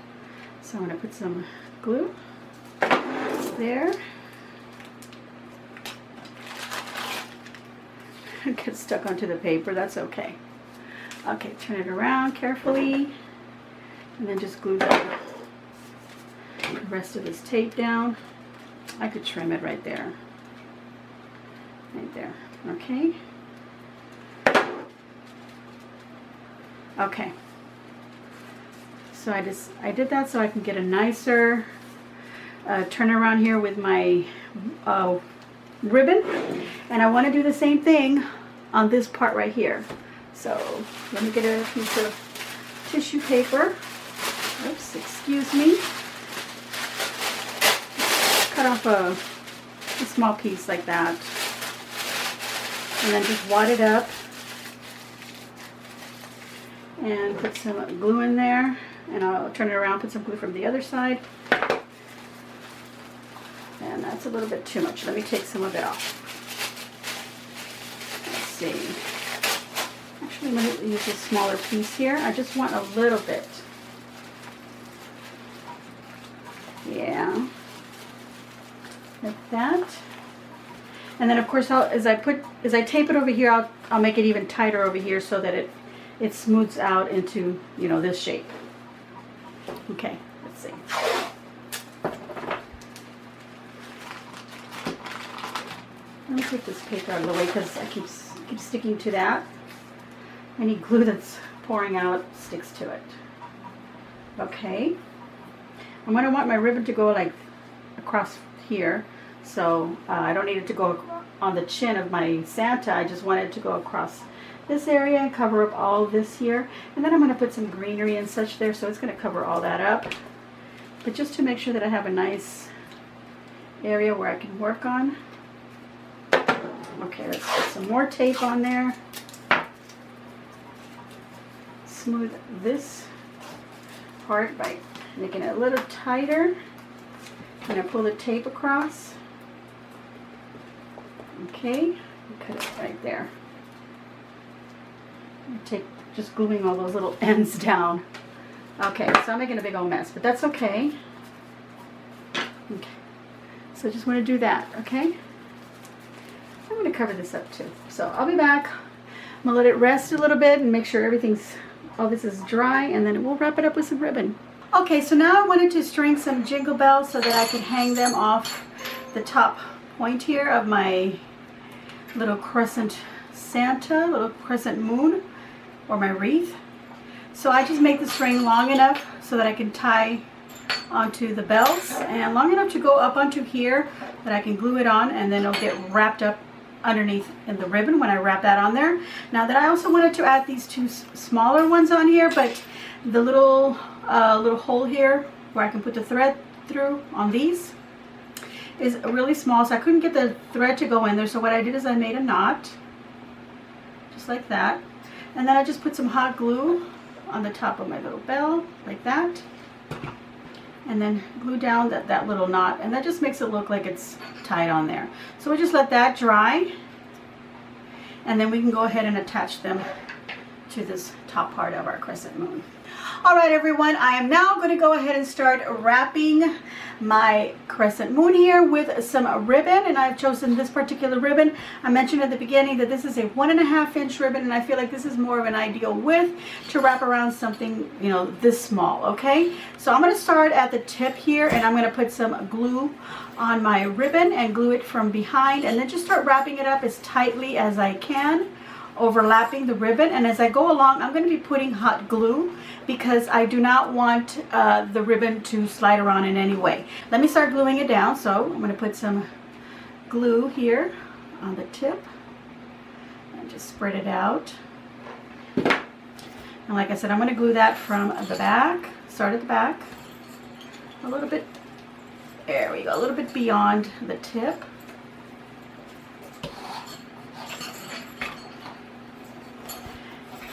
So I'm going to put some glue there. Get stuck onto the paper. That's okay. Okay, turn it around carefully. And then just glue the rest of this tape down. I could trim it right there. Right there. Okay. Okay. So I did that so I can get a nicer turnaround here with my ribbon, and I want to do the same thing on this part right here. So let me get a piece of tissue paper. Oops, excuse me. Cut off a small piece like that, and then just wad it up and put some glue in there, and I'll turn it around, put some glue from the other side. And that's a little bit too much. Let me take some of it off. Let's see. Actually, I'm going to use a smaller piece here. I just want a little bit. Yeah. Like that. And then of course as I tape it over here, I'll make it even tighter over here so that it smooths out into, you know, this shape. Okay, let's see. Let me take this paper out of the way because I keep sticking to that. Any glue that's pouring out sticks to it. Okay. I'm going to want my ribbon to go like across here. So I don't need it to go on the chin of my Santa. I just want it to go across this area and cover up all this here. And then I'm going to put some greenery and such there, so it's going to cover all that up. But just to make sure that I have a nice area where I can work on. Okay, let's put some more tape on there. Smooth this part by making it a little tighter. I'm going to pull the tape across. Okay, cut it right there. Just gluing all those little ends down. Okay, so I'm making a big old mess, but that's okay. Okay, so I just want to do that, okay? I'm going to cover this up too. So I'll be back. I'm going to let it rest a little bit and make sure all this is dry, and then we'll wrap it up with some ribbon. Okay, so now I wanted to string some jingle bells so that I can hang them off the top point here of my little crescent Santa, little crescent moon, or my wreath. So I just make the string long enough so that I can tie onto the bells, and long enough to go up onto here that I can glue it on, and then it'll get wrapped up underneath in the ribbon when I wrap that on there. Now that I also wanted to add these two smaller ones on here, but the little hole here where I can put the thread through on these is really small, so I couldn't get the thread to go in there. So what I did is I made a knot just like that, and then I just put some hot glue on the top of my little bell like that, and then glue down that little knot, and that just makes it look like it's tied on there. So we just let that dry, and then we can go ahead and attach them to this top part of our crescent moon. All right, everyone, I am now going to go ahead and start wrapping my crescent moon here with some ribbon, and I've chosen this particular ribbon. I mentioned at the beginning that this is a 1.5 inch ribbon, and I feel like this is more of an ideal width to wrap around something, you know, this small. Okay, so I'm going to start at the tip here, and I'm going to put some glue on my ribbon and glue it from behind, and then just start wrapping it up as tightly as I can, overlapping the ribbon. And as I go along, I'm going to be putting hot glue because I do not want the ribbon to slide around in any way. Let me start gluing it down. So I'm going to put some glue here on the tip and just spread it out. And like I said, I'm going to glue that from the back, start at the back, a little bit, there we go, a little bit beyond the tip.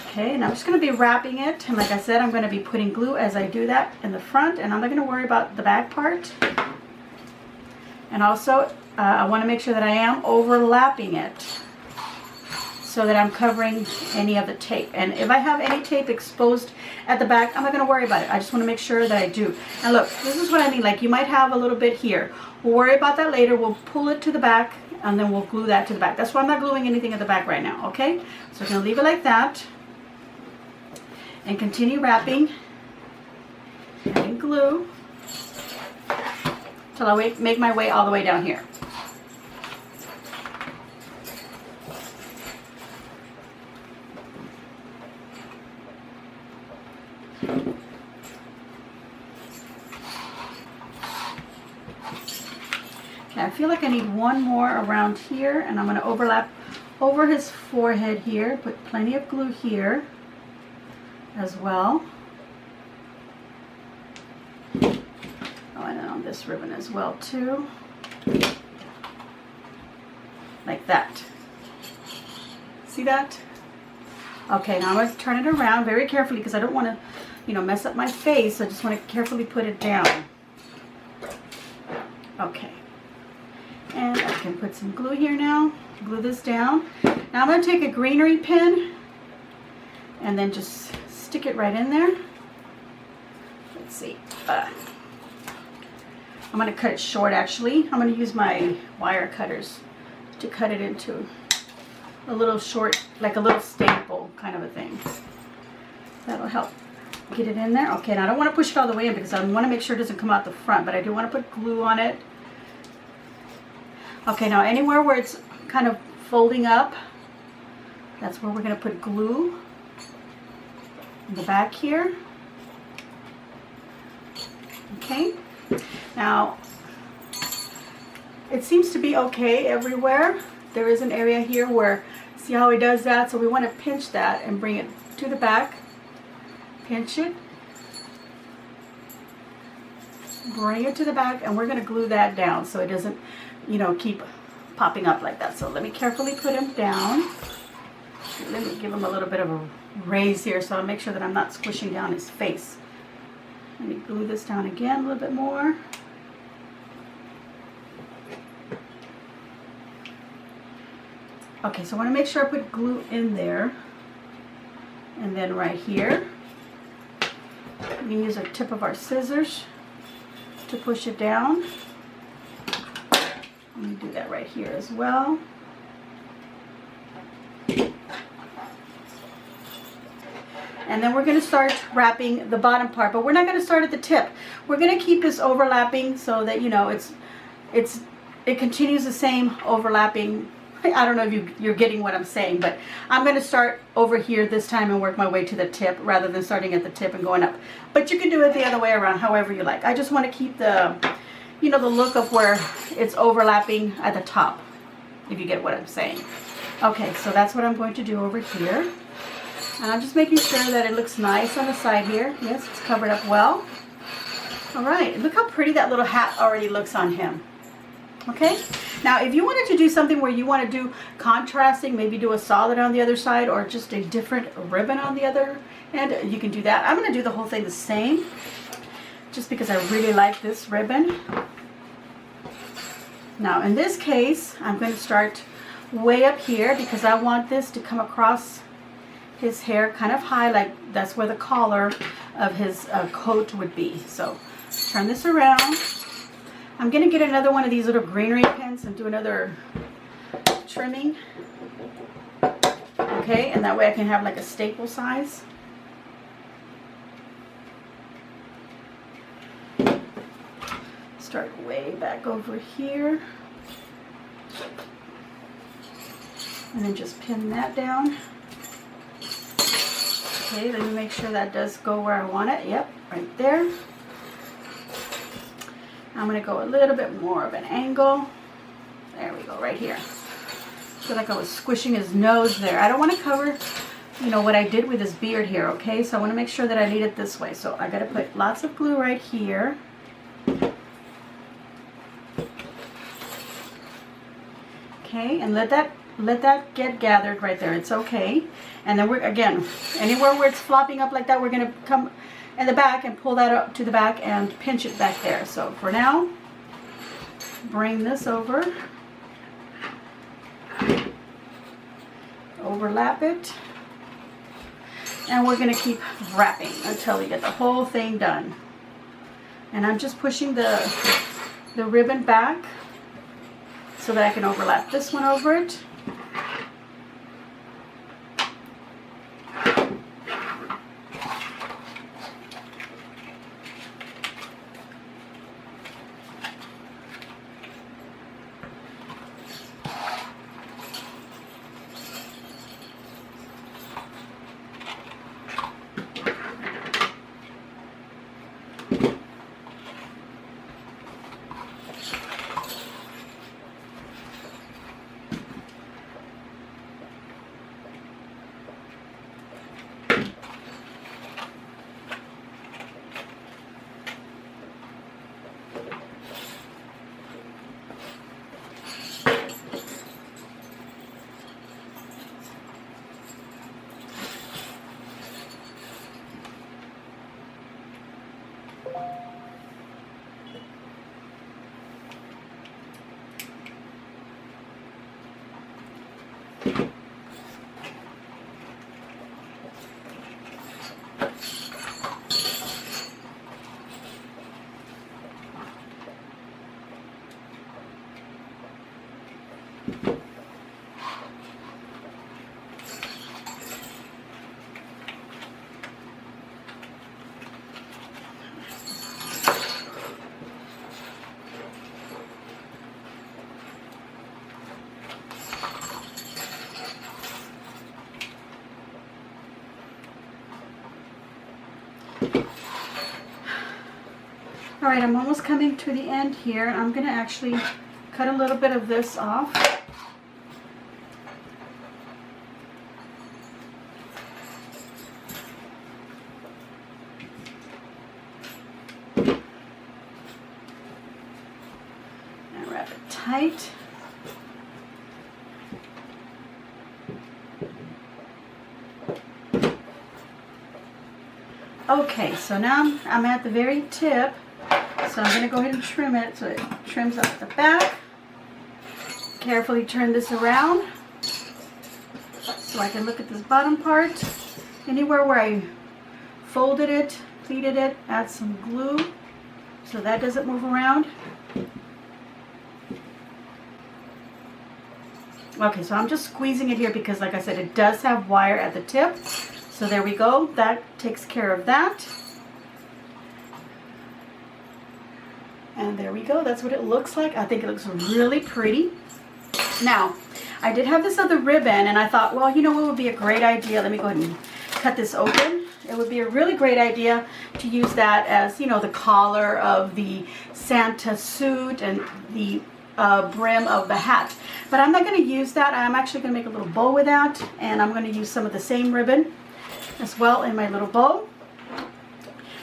Okay, and I'm just going to be wrapping it, and like I said, I'm going to be putting glue as I do that in the front, and I'm not going to worry about the back part. And also, I want to make sure that I am overlapping it so that I'm covering any of the tape. And if I have any tape exposed at the back, I'm not going to worry about it. I just want to make sure that I do. And look, this is what I mean. Like, you might have a little bit here. We'll worry about that later. We'll pull it to the back, and then we'll glue that to the back. That's why I'm not gluing anything at the back right now, okay? So I'm going to leave it like that and continue wrapping, adding glue till I make my way all the way down here. Okay, I feel like I need one more around here, and I'm going to overlap over his forehead here, put plenty of glue here as well. Oh, and then on this ribbon as well too, like that. See that? Okay, now I'm going to turn it around very carefully because I don't want to, you know, mess up my face. I just want to carefully put it down. Okay, and I can put some glue here now, glue this down. Now I'm going to take a greenery pin and then just stick it right in there. Let's see. I'm going to cut it short actually. I'm going to use my wire cutters to cut it into a little short, like a little staple kind of a thing. That'll help get it in there. Okay, now I don't want to push it all the way in because I want to make sure it doesn't come out the front, but I do want to put glue on it. Okay, now anywhere where it's kind of folding up, that's where we're going to put glue. In the back here. Okay, now it seems to be okay everywhere. There is an area here where, see how he does that? So we want to pinch that and bring it to the back. Pinch it, bring it to the back, and we're going to glue that down so it doesn't, you know, keep popping up like that. So let me carefully put him down. Let me give him a little bit of a raise here so I'll make sure that I'm not squishing down his face. Let me glue this down again a little bit more. Okay, so I want to make sure I put glue in there And then right here, we can use a tip of our scissors to push it down. Let me do that right here as well. And then we're going to start wrapping the bottom part, but we're not going to start at the tip. We're going to keep this overlapping so that, you know, it continues the same overlapping. I don't know if you're getting what I'm saying, but I'm going to start over here this time and work my way to the tip rather than starting at the tip and going up. But you can do it the other way around, however you like. I just want to keep the, you know, the look of where it's overlapping at the top, if you get what I'm saying. Okay, so that's what I'm going to do over here. And I'm just making sure that it looks nice on the side here. Yes, it's covered up well. All right, look how pretty that little hat already looks on him. Okay, now if you wanted to do something where you want to do contrasting, maybe do a solid on the other side or just a different ribbon on the other end, you can do that. I'm going to do the whole thing the same just because I really like this ribbon. Now in this case, I'm going to start way up here because I want this to come across his hair kind of high, like that's where the collar of his coat would be. So turn this around. I'm going to get another one of these little greenery pens and do another trimming. Okay, and that way I can have like a staple size. Start way back over here. And then just pin that down. Okay, let me make sure that does go where I want it. Yep, right there. I'm going to go a little bit more of an angle. There we go, right here. I feel like I was squishing his nose there. I don't want to cover, you know, what I did with his beard here, okay? So I want to make sure that I lead it this way. So I got to put lots of glue right here. Okay, and let that get gathered right there. It's okay. And then we're, again, anywhere where it's flopping up like that, we're going to come in the back and pull that up to the back and pinch it back there. So for now, bring this over, overlap it, and we're going to keep wrapping until we get the whole thing done. And I'm just pushing the ribbon back so that I can overlap this one over it. All right, I'm almost coming to the end here. I'm going to actually cut a little bit of this off. And wrap it tight. Okay, so now I'm at the very tip. So I'm going to go ahead and trim it so it trims up the back. Carefully turn this around so I can look at this bottom part. Anywhere where I folded it, pleated it, add some glue so that doesn't move around. Okay, so I'm just squeezing it here because, like I said, it does have wire at the tip. So there we go. That takes care of that. And there we go. That's what it looks like. I think it looks really pretty. Now, I did have this other ribbon, and I thought, well, you know what would be a great idea? Let me go ahead and cut this open. It would be a really great idea to use that as, you know, the collar of the Santa suit and the brim of the hat. But I'm not going to use that. I'm actually going to make a little bow with that, and I'm going to use some of the same ribbon as well in my little bow,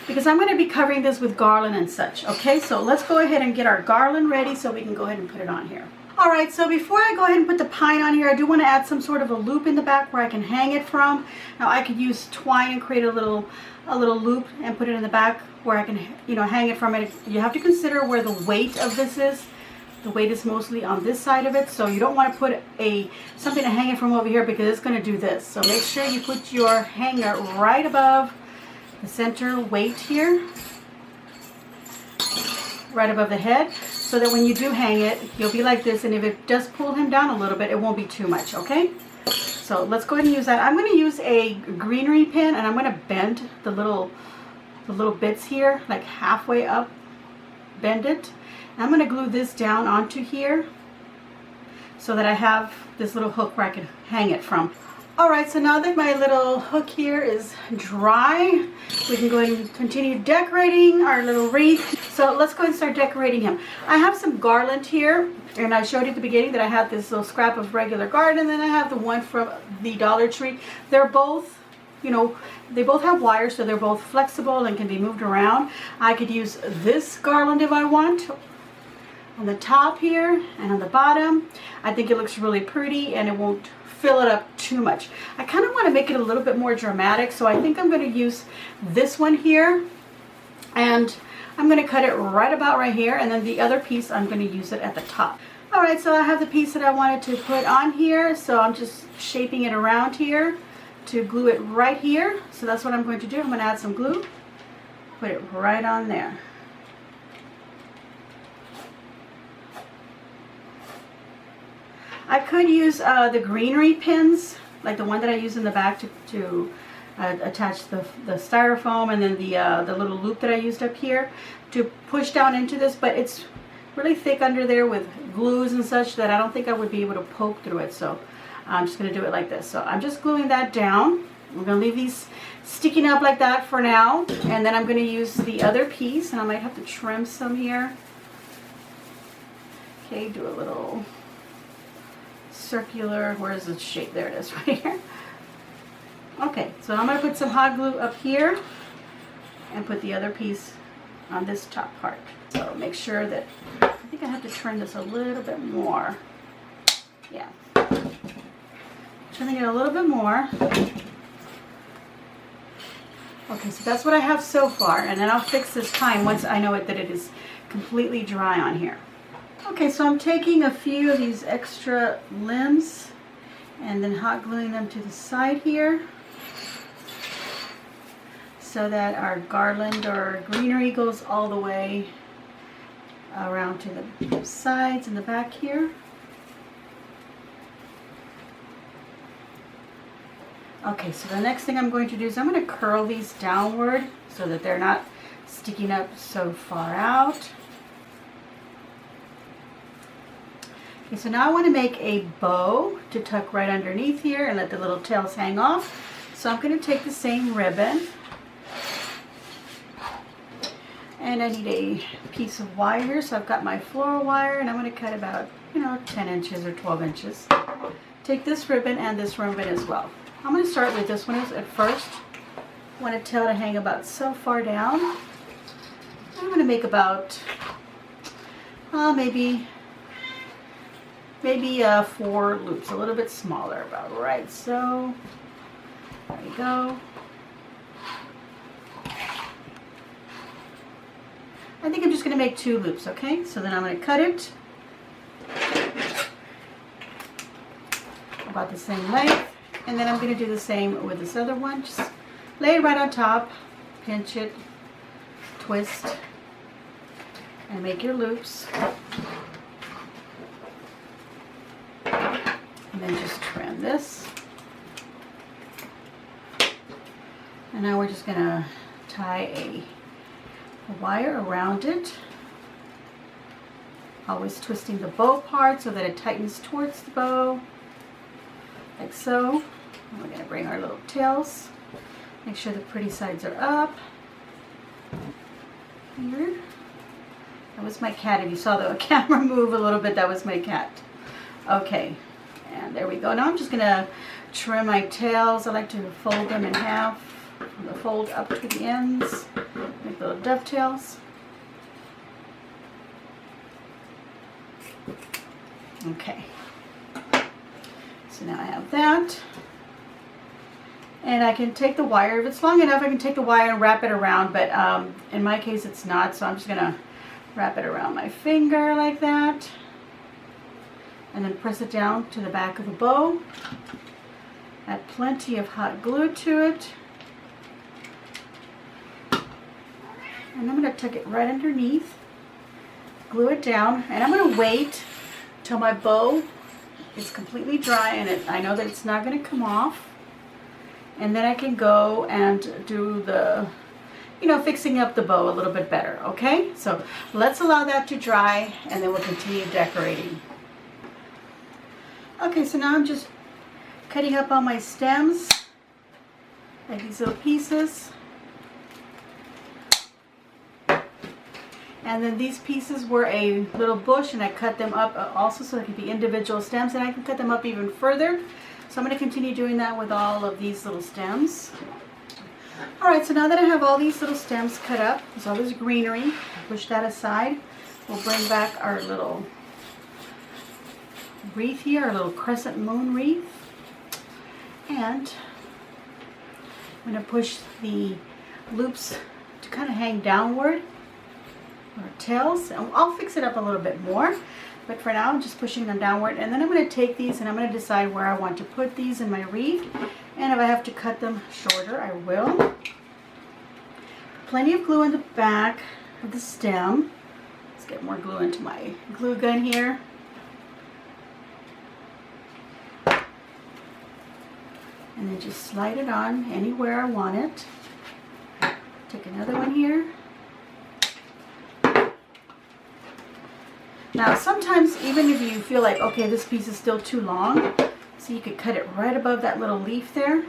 because I'm going to be covering this with garland and such. Okay, so let's go ahead and get our garland ready so we can go ahead and put it on here. All right, so before I go ahead and put the pine on here, I do want to add some sort of a loop in the back where I can hang it from. Now I could use twine and create a little loop and put it in the back where I can, you know, hang it from it. You have to consider where the weight of this is. The weight is mostly on this side of it, so you don't want to put something to hang it from over here because it's going to do this. So make sure you put your hanger right above the center weight here, right above the head, so that when you do hang it, you'll be like this, and if it does pull him down a little bit, it won't be too much, okay? So let's go ahead and use that. I'm going to use a greenery pin, and I'm going to bend the little bits here, like halfway up, bend it. And I'm going to glue this down onto here so that I have this little hook where I can hang it from. Alright, so now that my little hook here is dry, we can go ahead and continue decorating our little wreath. So let's go ahead and start decorating him. I have some garland here, and I showed you at the beginning that I had this little scrap of regular garland, and then I have the one from the Dollar Tree. They're both, you know, they both have wires, so they're both flexible and can be moved around. I could use this garland if I want, on the top here and on the bottom. I think it looks really pretty, and it won't fill it up too much. I kind of want to make it a little bit more dramatic, so I think I'm going to use this one here, and I'm going to cut it right about right here, and then the other piece I'm going to use it at the top. Alright, so I have the piece that I wanted to put on here, so I'm just shaping it around here to glue it right here. So that's what I'm going to do. I'm going to add some glue, put it right on there. I could use the greenery pins, like the one that I use in the back to attach the styrofoam, and then the little loop that I used up here to push down into this, but it's really thick under there with glues and such that I don't think I would be able to poke through it, so I'm just going to do it like this. So I'm just gluing that down. I'm going to leave these sticking up like that for now, and then I'm going to use the other piece, and I might have to trim some here. Okay, do a little circular, where's the shape? There it is, right here. Okay, so I'm going to put some hot glue up here and put the other piece on this top part. So make sure that, I think I have to trim this a little bit more. Yeah. Trimming it a little bit more. Okay, so that's what I have so far, and then I'll fix this pine once I know that it is completely dry on here. Okay, so I'm taking a few of these extra limbs and then hot gluing them to the side here so that our garland or greenery goes all the way around to the sides and the back here. Okay, so the next thing I'm going to do is I'm going to curl these downward so that they're not sticking up so far out. Okay, so now I want to make a bow to tuck right underneath here and let the little tails hang off. So I'm going to take the same ribbon, and I need a piece of wire here. So I've got my floral wire, and I'm going to cut about, 10 inches or 12 inches. Take this ribbon and this ribbon as well. I'm going to start with this one at first. I want a tail to hang about so far down. I'm going to make about maybe 4 loops, a little bit smaller, about right so. There we go. I think I'm just going to make 2 loops, okay? So then I'm going to cut it about the same length. And then I'm going to do the same with this other one. Just lay it right on top, pinch it, twist, and make your loops. And then just trim this. And now we're just going to tie a wire around it. Always twisting the bow part so that it tightens towards the bow, like so. And we're going to bring our little tails. Make sure the pretty sides are up. Here. That was my cat. If you saw the camera move a little bit, that was my cat. Okay, and there we go. Now I'm just going to trim my tails. I like to fold them in half, from the fold up to the ends, make little dovetails. Okay, so now I have that, and I can take the wire, if it's long enough I can take the wire and wrap it around, but in my case it's not, so I'm just going to wrap it around my finger like that, and then press it down to the back of the bow. Add plenty of hot glue to it, and I'm going to tuck it right underneath, glue it down, and I'm going to wait till my bow is completely dry and I know that it's not going to come off, and then I can go and do the, fixing up the bow a little bit better. Okay, so let's allow that to dry and then we'll continue decorating. Okay, so now I'm just cutting up all my stems, like these little pieces. And then these pieces were a little bush, and I cut them up also so they can be individual stems, and I can cut them up even further. So I'm going to continue doing that with all of these little stems. Alright, so now that I have all these little stems cut up, there's all this greenery, push that aside. We'll bring back our little wreath here, our little crescent moon wreath. And I'm going to push the loops to kind of hang downward. Our tails, and I'll fix it up a little bit more, but for now I'm just pushing them downward, and then I'm going to take these and I'm going to decide where I want to put these in my wreath, and if I have to cut them shorter I will. Plenty of glue in the back of the stem. Let's get more glue into my glue gun here. And then just slide it on anywhere I want it. Take another one here. Now sometimes even if you feel like, okay, this piece is still too long, so you could cut it right above that little leaf there.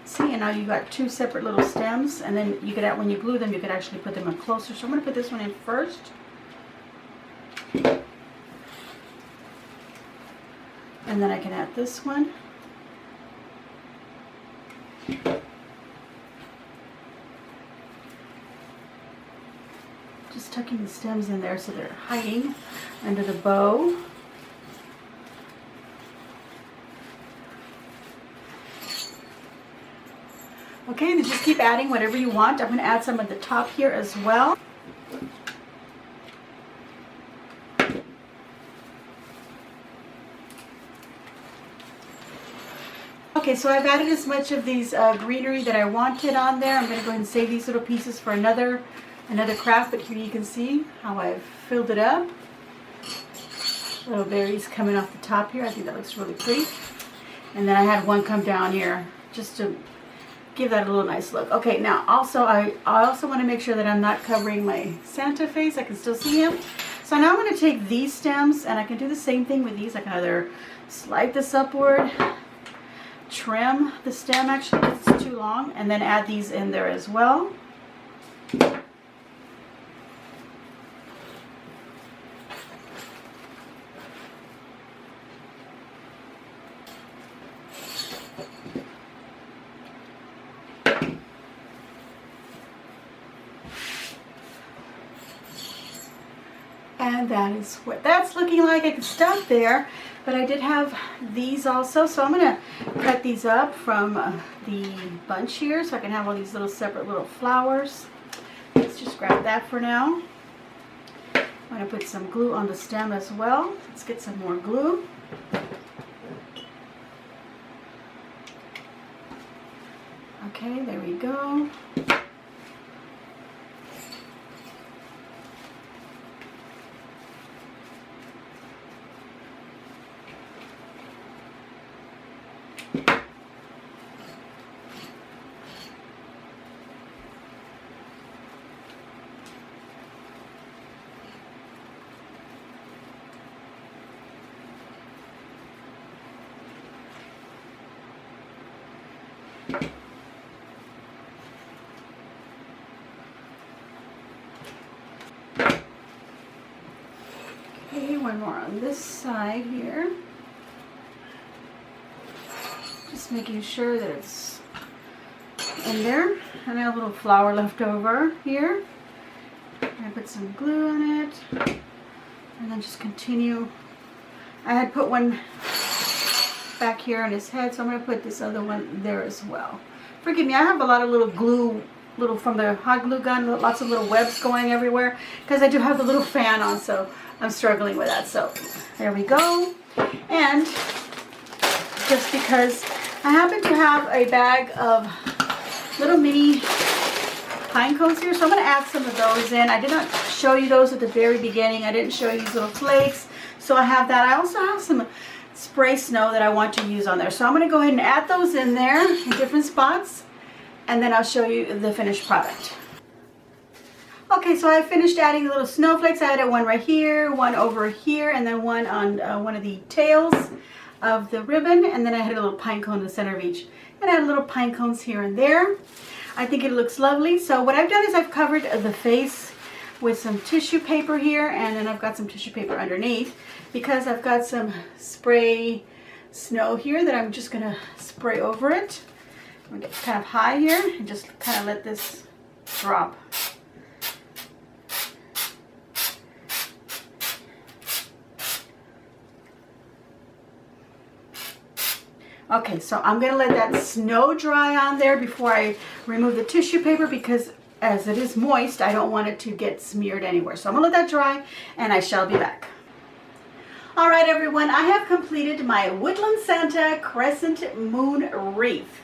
See, and now you got two separate little stems, and then you could, when you glue them, you could actually put them in closer. So I'm going to put this one in first. And then I can add this one. Just tucking the stems in there so they're hiding under the bow. Okay, then just keep adding whatever you want. I'm going to add some at the top here as well. Okay, so I've added as much of these greenery that I wanted on there. I'm going to go ahead and save these little pieces for another craft, but here you can see how I've filled it up. Little berries coming off the top here. I think that looks really pretty. And then I had one come down here just to give that a little nice look. Okay, now also I also want to make sure that I'm not covering my Santa face. I can still see him. So now I'm going to take these stems, and I can do the same thing with these. I can either slide this upward, trim the stem actually if it's too long, and then add these in there as well. And that is what that's looking like. I can stop there, but I did have these also, so I'm going to cut these up from the bunch here so I can have all these little separate little flowers. Let's just grab that for now. I'm going to put some glue on the stem as well. Let's get some more glue. Okay, there we go. Okay, one more on this side here. Just making sure that it's in there. And I have a little flower left over here. I put some glue on it. And then just continue. I had put one back here on his head, so I'm going to put this other one there as well. Forgive me, I have a lot of little glue, from the hot glue gun, lots of little webs going everywhere, because I do have the little fan on, so I'm struggling with that. So there we go. And just because I happen to have a bag of little mini pine cones here, so I'm going to add some of those in. I did not show you those at the very beginning. I didn't show you these little flakes, so I have that. I also have some spray snow that I want to use on there, so I'm going to go ahead and add those in there in different spots, and then I'll show you the finished product. Okay, so I finished adding the little snowflakes. I added one right here, one over here, and then one on one of the tails of the ribbon, and then I had a little pine cone in the center of each, and I had little pine cones here and there. I think it looks lovely. So what I've done is I've covered the face with some tissue paper here, and then I've got some tissue paper underneath because I've got some spray snow here that I'm just gonna spray over it. I'm gonna get kind of high here and just kind of let this drop. Okay, so I'm gonna let that snow dry on there before I remove the tissue paper, because as it is moist, I don't want it to get smeared anywhere. So I'm gonna let that dry, and I shall be back. All right, everyone, I have completed my Woodland Santa Crescent Moon Wreath.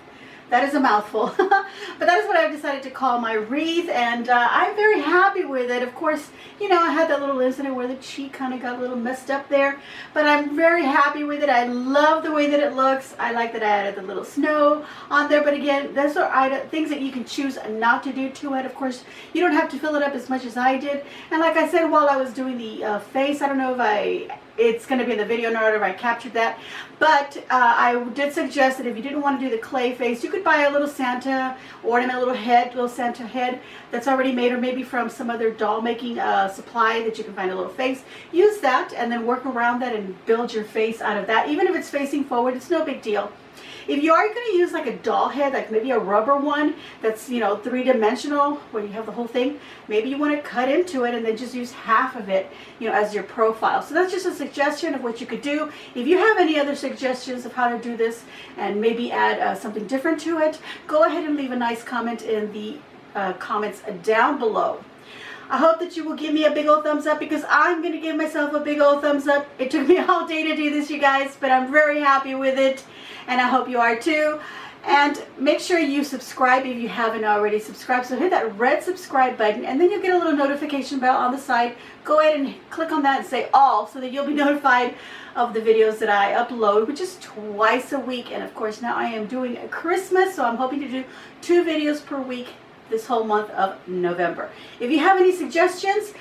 That is a mouthful, but that is what I've decided to call my wreath, and I'm very happy with it. Of course, you know, I had that little incident where the cheek kind of got a little messed up there, but I'm very happy with it. I love the way that it looks. I like that I added the little snow on there, but again, those are things that you can choose not to do to it. Of course, you don't have to fill it up as much as I did, and like I said while I was doing the face, I don't know if it's going to be in the video or if I captured that, but I did suggest that if you didn't want to do the clay face, you could buy a little Santa ornament, a little Santa head that's already made, or maybe from some other doll making supply that you can find a little face. Use that and then work around that and build your face out of that. Even if it's facing forward, it's no big deal. If you are going to use like a doll head, like maybe a rubber one that's, you know, three-dimensional, where you have the whole thing, maybe you want to cut into it and then just use half of it, you know, as your profile. So that's just a suggestion of what you could do. If you have any other suggestions of how to do this and maybe add something different to it, go ahead and leave a nice comment in the comments down below. I hope that you will give me a big old thumbs up, because I'm going to give myself a big old thumbs up. It took me all day to do this, you guys, but I'm very happy with it, and I hope you are too. And make sure you subscribe if you haven't already subscribed. So hit that red subscribe button, and then you'll get a little notification bell on the side. Go ahead and click on that and say all, so that you'll be notified of the videos that I upload, which is twice a week. And of course, now I am doing a Christmas, so I'm hoping to do 2 videos per week this whole month of November. If you have any suggestions,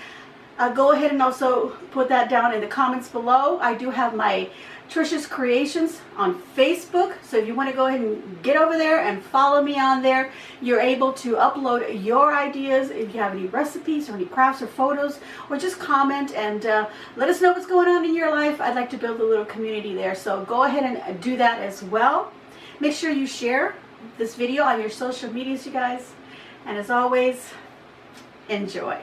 go ahead and also put that down in the comments below. I do have my Trisha's Creations on Facebook, so if you want to go ahead and get over there and follow me on there, you're able to upload your ideas. If you have any recipes or any crafts or photos, or just comment and let us know what's going on in your life. I'd like to build a little community there, so go ahead and do that as well. Make sure you share this video on your social medias, you guys. And as always, enjoy.